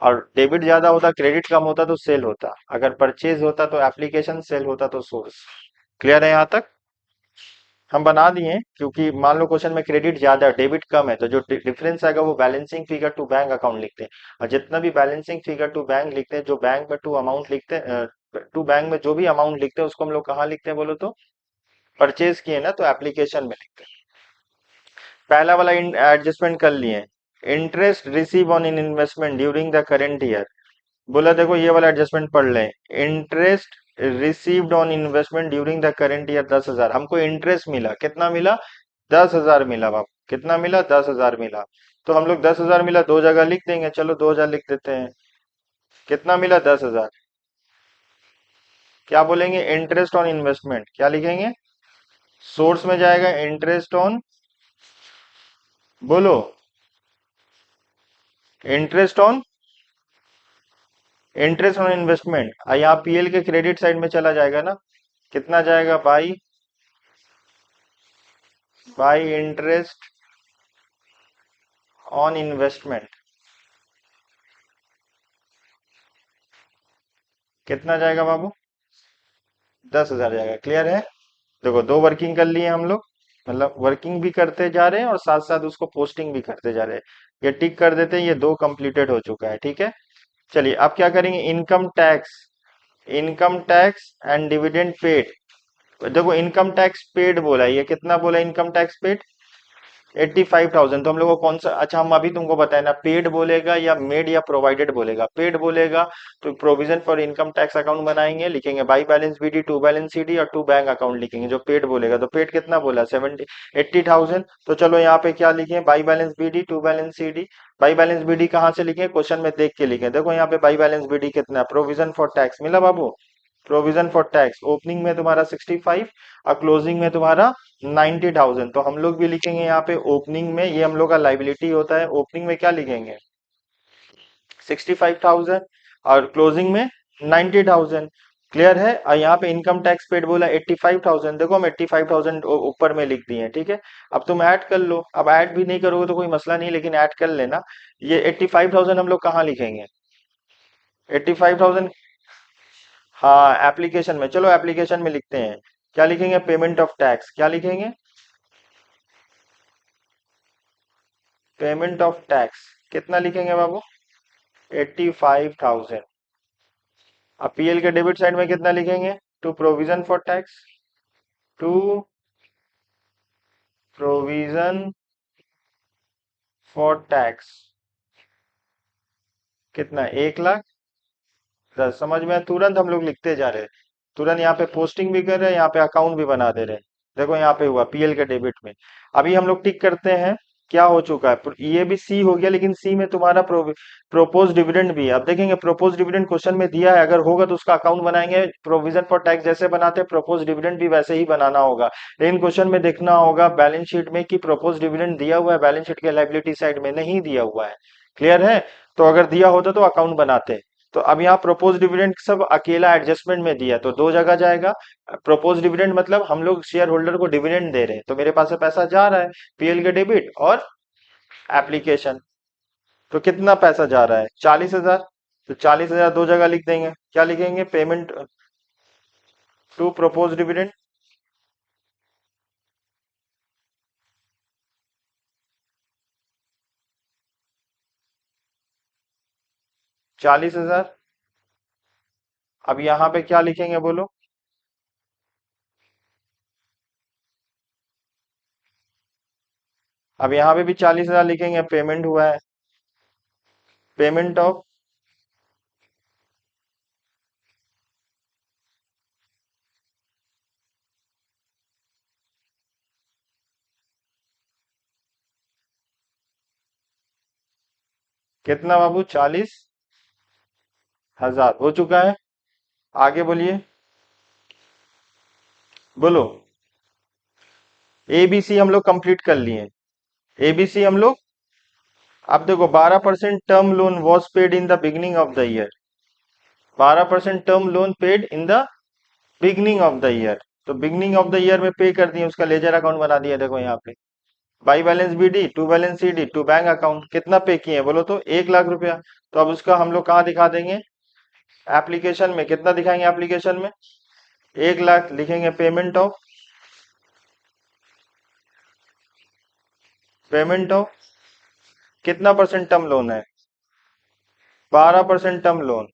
Speaker 1: और डेबिट ज्यादा होता, क्रेडिट कम होता तो सेल होता, अगर परचेज होता तो एप्लीकेशन, सेल होता तो सोर्स। क्लियर है यहाँ तक? हम बना दिए हैं, क्योंकि मान लो क्वेश्चन में क्रेडिट ज्यादा है डेबिट कम है, तो जो डिफरेंस आएगा वो balancing figure to bank account लिखते हैं। और जितना भी बैलेंसिंग फिगर टू बैंक लिखते हैं, जो बैंक में टू अमाउंट लिखते हैं, टू बैंक में जो भी अमाउंट लिखते हैं उसको हम लोग कहाँ लिखते हैं बोलो तो? परचेज किए ना, तो एप्लीकेशन में लिखते हैं। पहला वाला एडजस्टमेंट कर लिए। Interest receive on in investment during the current year. बोला देखो ये वाला एडजस्टमेंट पढ़ लें। Interest received on investment during the current year 10,000, हमको इंटरेस्ट मिला, कितना मिला? 10,000 मिला बाबू। कितना मिला? 10,000 मिला। तो हम लोग 10,000 मिला दो जगह लिख देंगे, चलो 2,000 लिख देते हैं। कितना मिला? 10,000। क्या बोलेंगे? इंटरेस्ट ऑन इन्वेस्टमेंट क्या लिखेंगे? सोर्स में जाएगा इंटरेस्ट ऑन, बोलो interest on, interest on investment. यहाँ पीएल के क्रेडिट साइड में चला जाएगा ना, कितना जाएगा? By by interest on investment कितना जाएगा बाबू? 10,000 जाएगा। क्लियर है? देखो दो वर्किंग कर लिए हम लोग, मतलब वर्किंग भी करते जा रहे हैं और साथ साथ उसको पोस्टिंग भी करते जा रहे हैं। ये टिक कर देते हैं, ये दो कंप्लीटेड हो चुका है। ठीक है, चलिए अब क्या करेंगे? Income tax, income tax and dividend paid. देखो इनकम टैक्स पेड बोला है, ये कितना बोला इनकम टैक्स पेड? 85,000। तो हम लोग को कौन सा, अच्छा हम अभी तुमको बताए ना, पेड बोलेगा या मेड या प्रोवाइडेड बोलेगा? पेड बोलेगा तो provision for income tax account बनाएंगे, लिखेंगे by balance BD, to balance CD और टू बैंक अकाउंट लिखेंगे। जो पेड बोलेगा, तो पेड कितना बोला? 80,000। तो चलो यहाँ पे क्या लिखें? By balance BD, to balance CD. By balance BD कहाँ से लिखें? क्वेश्चन में देख के लिखें। देखो यहाँ पे बाई बैलेंस बीडी कितना है? प्रोविजन फॉर टैक्स मिला बाबू। प्रोविजन फॉर टैक्स ओपनिंग में तुम्हारा 65 और क्लोजिंग में तुम्हारा 90,000। तो हम लोग भी लिखेंगे यहाँ पे ओपनिंग में, ये हम लोग का लाइबिलिटी होता है, ओपनिंग में क्या लिखेंगे? 65,000 और क्लोजिंग में 90,000। क्लियर है? और यहाँ पे इनकम टैक्स पेड बोला 85,000, देखो हम 85,000 ऊपर में लिख दिए हैं। ठीक है, अब तुम ऐड कर लो, अब ऐड भी नहीं करोगे तो कोई मसला नहीं, लेकिन ऐड कर लेना। ये 85,000 हम लोग कहाँ लिखेंगे? 85,000, हाँ एप्लीकेशन में, चलो एप्लीकेशन में लिखते हैं। क्या लिखेंगे? Payment of tax. क्या लिखेंगे? पेमेंट ऑफ टैक्स कितना लिखेंगे बाबू? 85,000। अब पीएल के डेबिट साइड में कितना लिखेंगे? To provision for tax, to provision for tax कितना? 1,00,000। समझ में आया? तुरंत हम लोग लिखते जा रहे हैं, तुरंत यहाँ पे पोस्टिंग भी कर रहे हैं, यहाँ पे अकाउंट भी बना दे रहे हैं। देखो यहाँ पे हुआ पीएल के डेबिट में। अभी हम लोग टिक करते हैं, क्या हो चुका है? ये भी सी हो गया, लेकिन सी में तुम्हारा प्रोपोज डिविडेंड भी है। अब देखेंगे प्रोपोज डिविडेंड क्वेश्चन में दिया है, अगर होगा तो उसका अकाउंट बनाएंगे। प्रोविजन फॉर टैक्स जैसे बनाते हैं, प्रोपोज डिविडेंड भी वैसे ही बनाना होगा। लेकिन क्वेश्चन में देखना होगा बैलेंस शीट में कि प्रोपोज डिविडेंड दिया हुआ है, बैलेंस शीट के लाइबिलिटी साइड में नहीं दिया हुआ है। क्लियर है? तो अगर दिया होता तो अकाउंट बनाते। तो अब यहाँ प्रोपोज डिविडेंड सब अकेला एडजस्टमेंट में दिया तो दो जगह जाएगा। प्रोपोज डिविडेंड मतलब हम लोग शेयर होल्डर को डिविडेंड दे रहे हैं, तो मेरे पास से पैसा जा रहा है, पीएल के डेबिट और एप्लीकेशन। तो कितना पैसा जा रहा है? 40,000। तो 40,000 दो जगह लिख देंगे, क्या लिखेंगे? Payment to propose dividend. 40,000। अब यहाँ पे क्या लिखेंगे बोलो? अब यहाँ पे भी 40,000 लिखेंगे, पेमेंट हुआ है। पेमेंट ऑफ कितना बाबू? 40,000 हो चुका है। आगे बोलिए, बोलो। एबीसी हम लोग कंप्लीट कर लिए। एबीसी हम लोग, अब देखो 12% term loan was paid in the beginning of the year. 12% term loan paid in the beginning of the year. तो बिगिनिंग ऑफ द ईयर में पे कर दिए, उसका लेजर अकाउंट बना दिया। देखो यहाँ पे by balance BD to balance CD to bank account, कितना पे किए बोलो तो? 1 लाख रुपया। तो अब उसका हम लोग कहाँ दिखा देंगे? एप्लीकेशन में। कितना दिखाएंगे एप्लीकेशन में? 1 लाख लिखेंगे। पेमेंट ऑफ कितना परसेंट टर्म लोन है? 12% टर्म लोन।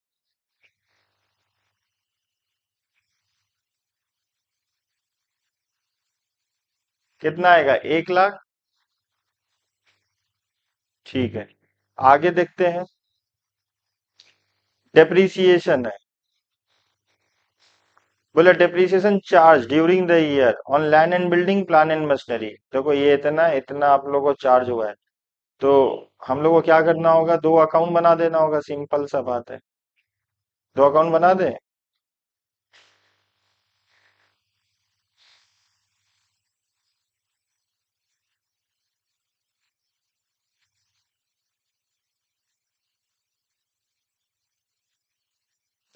Speaker 1: कितना आएगा? 1 लाख। ठीक है, आगे देखते हैं। डेप्रीसिएशन है, बोले depreciation charge during the year on land and building plan and machinery. देखो ये इतना इतना आप लोगों को चार्ज हुआ है, तो हम लोग को क्या करना होगा? दो अकाउंट बना देना होगा, सिंपल सा बात है। दो अकाउंट बना दे।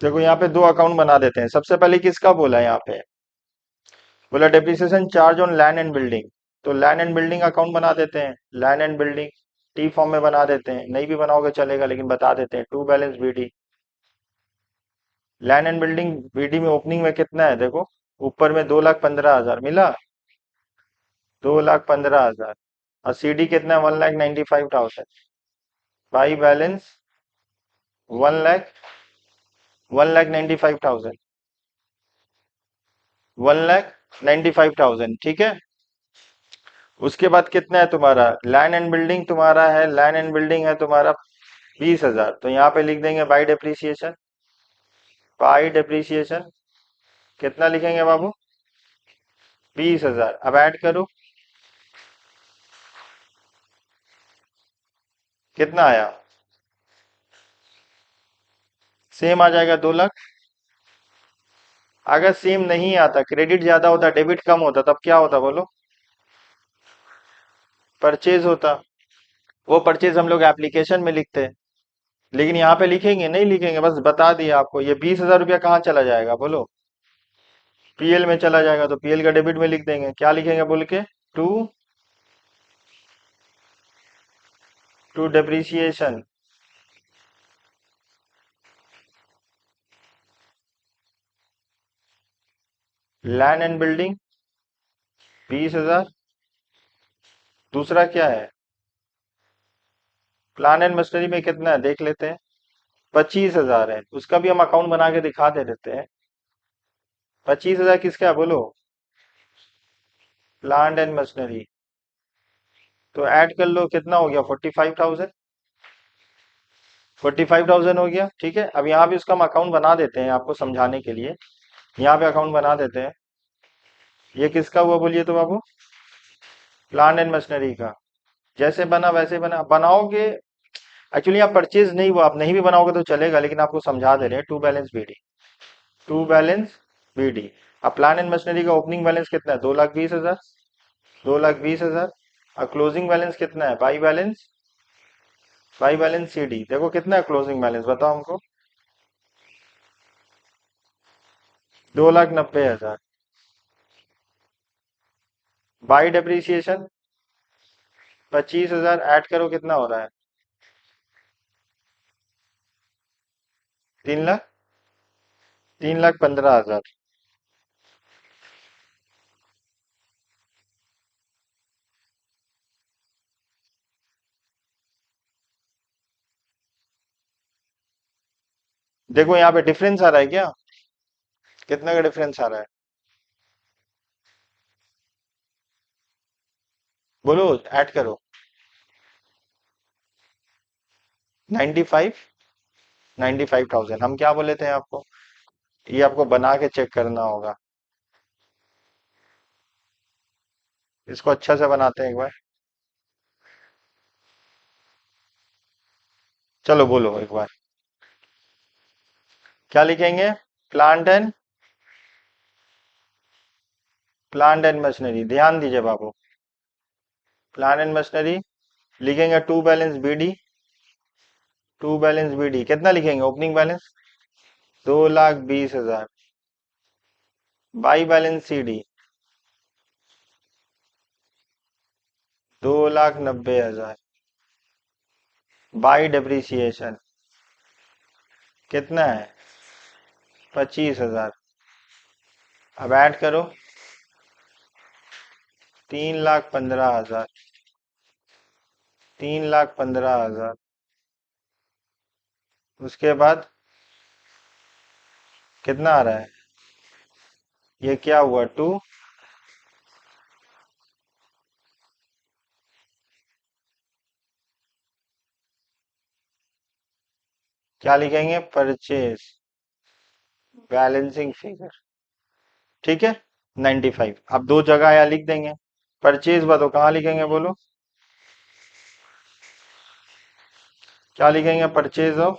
Speaker 1: देखो यहाँ पे दो अकाउंट बना देते हैं। सबसे पहले किसका बोला है यहाँ पे? बोला depreciation charge on land and building. तो लैंड एंड बिल्डिंग अकाउंट बना देते हैं। Land and building T form में बना देते हैं, नहीं भी बनाओगे चलेगा, लेकिन बता देते हैं। To balance BD land and building BD में ओपनिंग में कितना है देखो, ऊपर में 2,15,000 मिला। 2,15,000। और सीडी कितना है? 1,95,000। By balance 1 lakh 1,95,000। 1,95,000, ठीक है। उसके बाद कितना है तुम्हारा? लैंड एंड बिल्डिंग तुम्हारा है, लैंड एंड बिल्डिंग है तुम्हारा 20,000। तो यहाँ पे लिख देंगे बाई डेप्रीसिएशन। बाई डेप्रीसिएशन कितना लिखेंगे बाबू? 20,000। अब ऐड करो, कितना आया? सेम आ जाएगा, 2 लाख। अगर सेम नहीं आता, क्रेडिट ज्यादा होता, डेबिट कम होता, तब क्या होता बोलो? परचेज होता। वो परचेज हम लोग एप्लीकेशन में लिखते हैं, लेकिन यहाँ पे लिखेंगे नहीं, लिखेंगे, बस बता दिया आपको। ये 20,000 रुपया कहाँ चला जाएगा बोलो? पीएल में चला जाएगा। तो पीएल का डेबिट में लिख देंगे। क्या लिखेंगे बोल के? To to depreciation. Land and building 20,000। दूसरा क्या है? प्लान एंड मशीनरी में कितना है देख लेते हैं। 25,000 है, उसका भी हम अकाउंट बना के दिखा दे देते हैं। 25,000 किसका है बोलो? Plant and machinery. तो ऐड कर लो, कितना हो गया? 45,000। 45,000 हो गया, ठीक है। अब यहाँ भी उसका हम अकाउंट बना देते हैं आपको समझाने के लिए। यहाँ पे अकाउंट बना देते हैं। ये किसका हुआ बोलिए तो बाबू? प्लांट एंड मशीनरी का। जैसे बना वैसे बना, बनाओगे। एक्चुअली आप परचेज नहीं हुआ, आप नहीं भी बनाओगे तो चलेगा, लेकिन आपको समझा दे रहे हैं। To balance BD, to balance BD. अब प्लान एंड मशीनरी का ओपनिंग बैलेंस कितना है? 2,20,000। 2,20,000। और क्लोजिंग बैलेंस कितना है? By balance CD. देखो कितना है क्लोजिंग बैलेंस, बताओ हमको। 2,90,000 बाई डेप्रीसिएशन 25,000 ऐड करो कितना हो रहा है? 3 लाख, 3,15,000। देखो यहाँ पे डिफरेंस आ रहा है क्या? कितना का डिफरेंस आ रहा है? बोलो, ऐड करो। 95, 95,000 हम क्या बोले थे आपको? ये आपको बना के चेक करना होगा। इसको अच्छा से बनाते हैं एक बार। चलो बोलो एक बार। क्या लिखेंगे? Plant and plant and machinery, ध्यान दीजिए बाबू। प्लांट एंड मशीनरी लिखेंगे to balance BD. To balance BD कितना लिखेंगे opening balance? 2,20,000 by balance CD 2,90,000 by depreciation कितना है? 25,000। अब ऐड करो 3,15,000, 3,15,000। उसके बाद कितना आ रहा है? ये क्या हुआ? टू, क्या लिखेंगे? परचेज बैलेंसिंग फिगर, ठीक है। 95 अब दो जगह यहाँ लिख देंगे। परचेज बताओ कहाँ लिखेंगे, बोलो क्या लिखेंगे? Purchase of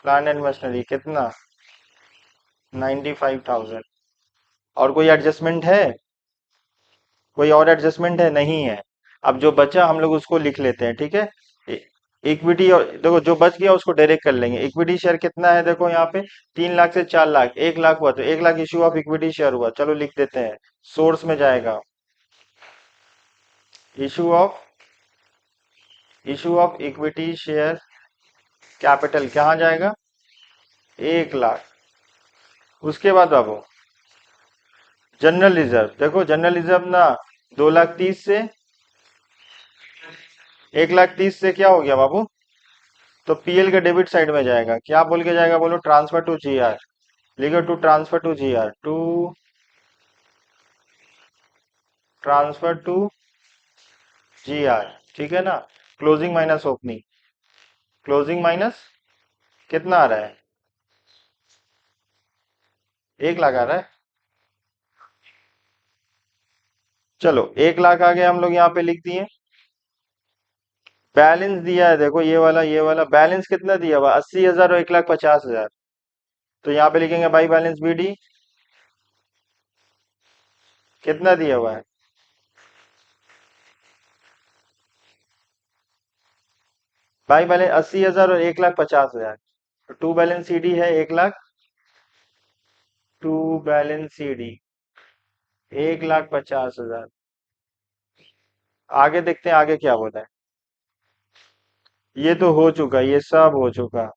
Speaker 1: plant and machinery कितना? 95,000। और कोई एडजस्टमेंट है? कोई और एडजस्टमेंट है? नहीं है। अब जो बचा हम लोग उसको लिख लेते हैं, ठीक है। इक्विटी, और देखो जो बच गया उसको डायरेक्ट कर लेंगे। इक्विटी शेयर कितना है देखो यहाँ पे? 3 लाख से 4 लाख, 1 लाख हुआ तो 1 lakh issue of equity share हुआ। चलो लिख देते हैं। सोर्स में जाएगा issue of equity share capital, कहाँ जाएगा? 1 लाख। उसके बाद बाबू जनरल रिजर्व, देखो जनरल रिजर्व ना 2,30,000 से 1,30,000 से क्या हो गया बाबू? तो पीएल के डेबिट साइड में जाएगा। क्या बोल के जाएगा बोलो? Transfer to GR. लिखो to transfer to GR, to transfer to GR, ठीक है ना। Closing minus opening, closing minus कितना आ रहा है? 1 लाख आ रहा है। चलो 1 लाख आ गया, हम लोग यहाँ पे लिख दिए। बैलेंस दिया है देखो, ये वाला बैलेंस कितना दिया हुआ? 80,000 और 1,50,000। तो यहाँ पे लिखेंगे बाई बैलेंस बीडी कितना दिया हुआ है? बाई बैलेंस 80,000 और 1,50,000। तो टू बैलेंस सीडी है 1 लाख। To balance CD 1,50,000। आगे देखते हैं आगे क्या बोला है। ये तो हो चुका, ये सब हो चुका।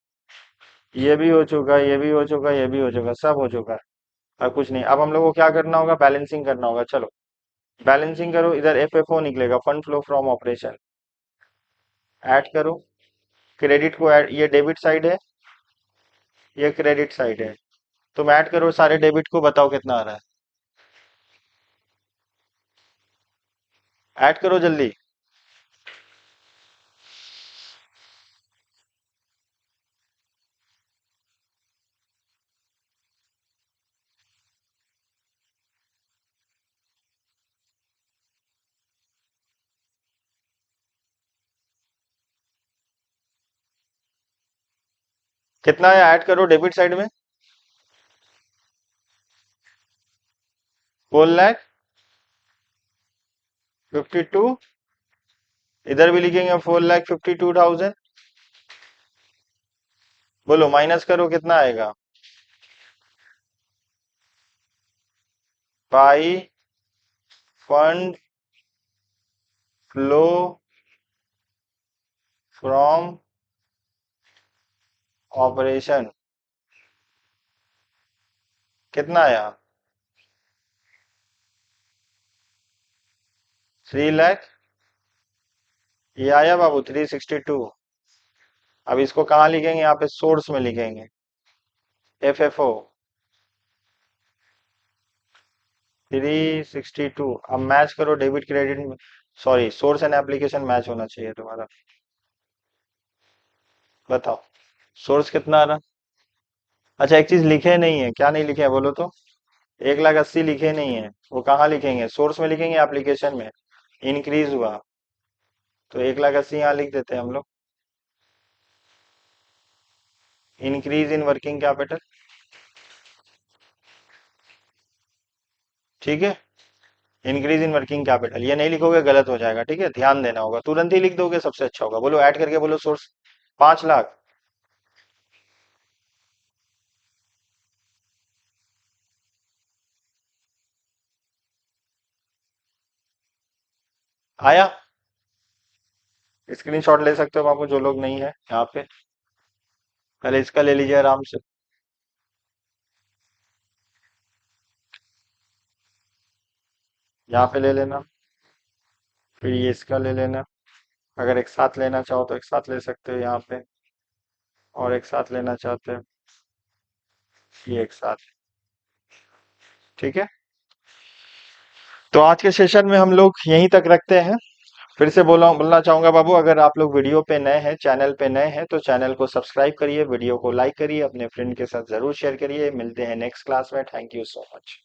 Speaker 1: ये भी हो चुका, ये भी हो चुका, ये भी हो चुका, सब हो चुका। अब कुछ नहीं। अब हम लोग को क्या करना होगा? बैलेंसिंग करना होगा। चलो बैलेंसिंग करो। इधर एफएफओ निकलेगा, fund flow from operation. Add करो। क्रेडिट को ऐड, ये डेबिट साइड है, ये क्रेडिट साइड है। तुम ऐड करो सारे डेबिट को, बताओ कितना आ रहा है? ऐड करो जल्दी। कितना है? ऐड करो डेबिट साइड में। 4,52,000। इधर भी लिखेंगे 4,52,000। बोलो माइनस करो कितना आएगा? By fund flow from operation. कितना आया? 3 लाख। ये आया बाबू 362। अब इसको कहाँ लिखेंगे? यहाँ पे सोर्स में लिखेंगे, FFO 362। अब मैच करो डेबिट क्रेडिट में। Sorry, source and application match होना चाहिए तुम्हारा। बताओ सोर्स कितना आ रहा? अच्छा, एक चीज लिखे नहीं है, क्या नहीं लिखे है बोलो तो? 1,80,000 लिखे नहीं है, वो कहाँ लिखेंगे? सोर्स में लिखेंगे, एप्लीकेशन में। इंक्रीज हुआ तो 1,80,000 यहाँ लिख देते हैं हम लोग। Increase in working capital. ठीक है, इंक्रीज इन वर्किंग कैपिटल ये नहीं लिखोगे गलत हो जाएगा, ठीक है, ध्यान देना होगा। तुरंत ही लिख दोगे सबसे अच्छा होगा। बोलो ऐड करके बोलो सोर्स। 5 लाख। आया? स्क्रीनशॉट ले सकते हो बाबू, जो लोग नहीं है यहाँ पे। पहले इसका ले लीजिए आराम से। यहाँ पे ले लेना, फिर ये इसका ले लेना। अगर एक साथ लेना चाहो तो एक साथ ले सकते हो यहाँ पे, और एक साथ लेना चाहते हो ये एक साथ। ठीक है, तो आज के सेशन में हम लोग यहीं तक रखते हैं। फिर से बोलना चाहूंगा बाबू, अगर आप लोग वीडियो पे नए हैं, चैनल पे नए हैं, तो चैनल को सब्सक्राइब करिए, वीडियो को लाइक करिए, अपने फ्रेंड के साथ जरूर शेयर करिए। मिलते हैं नेक्स्ट क्लास में। Thank you so much.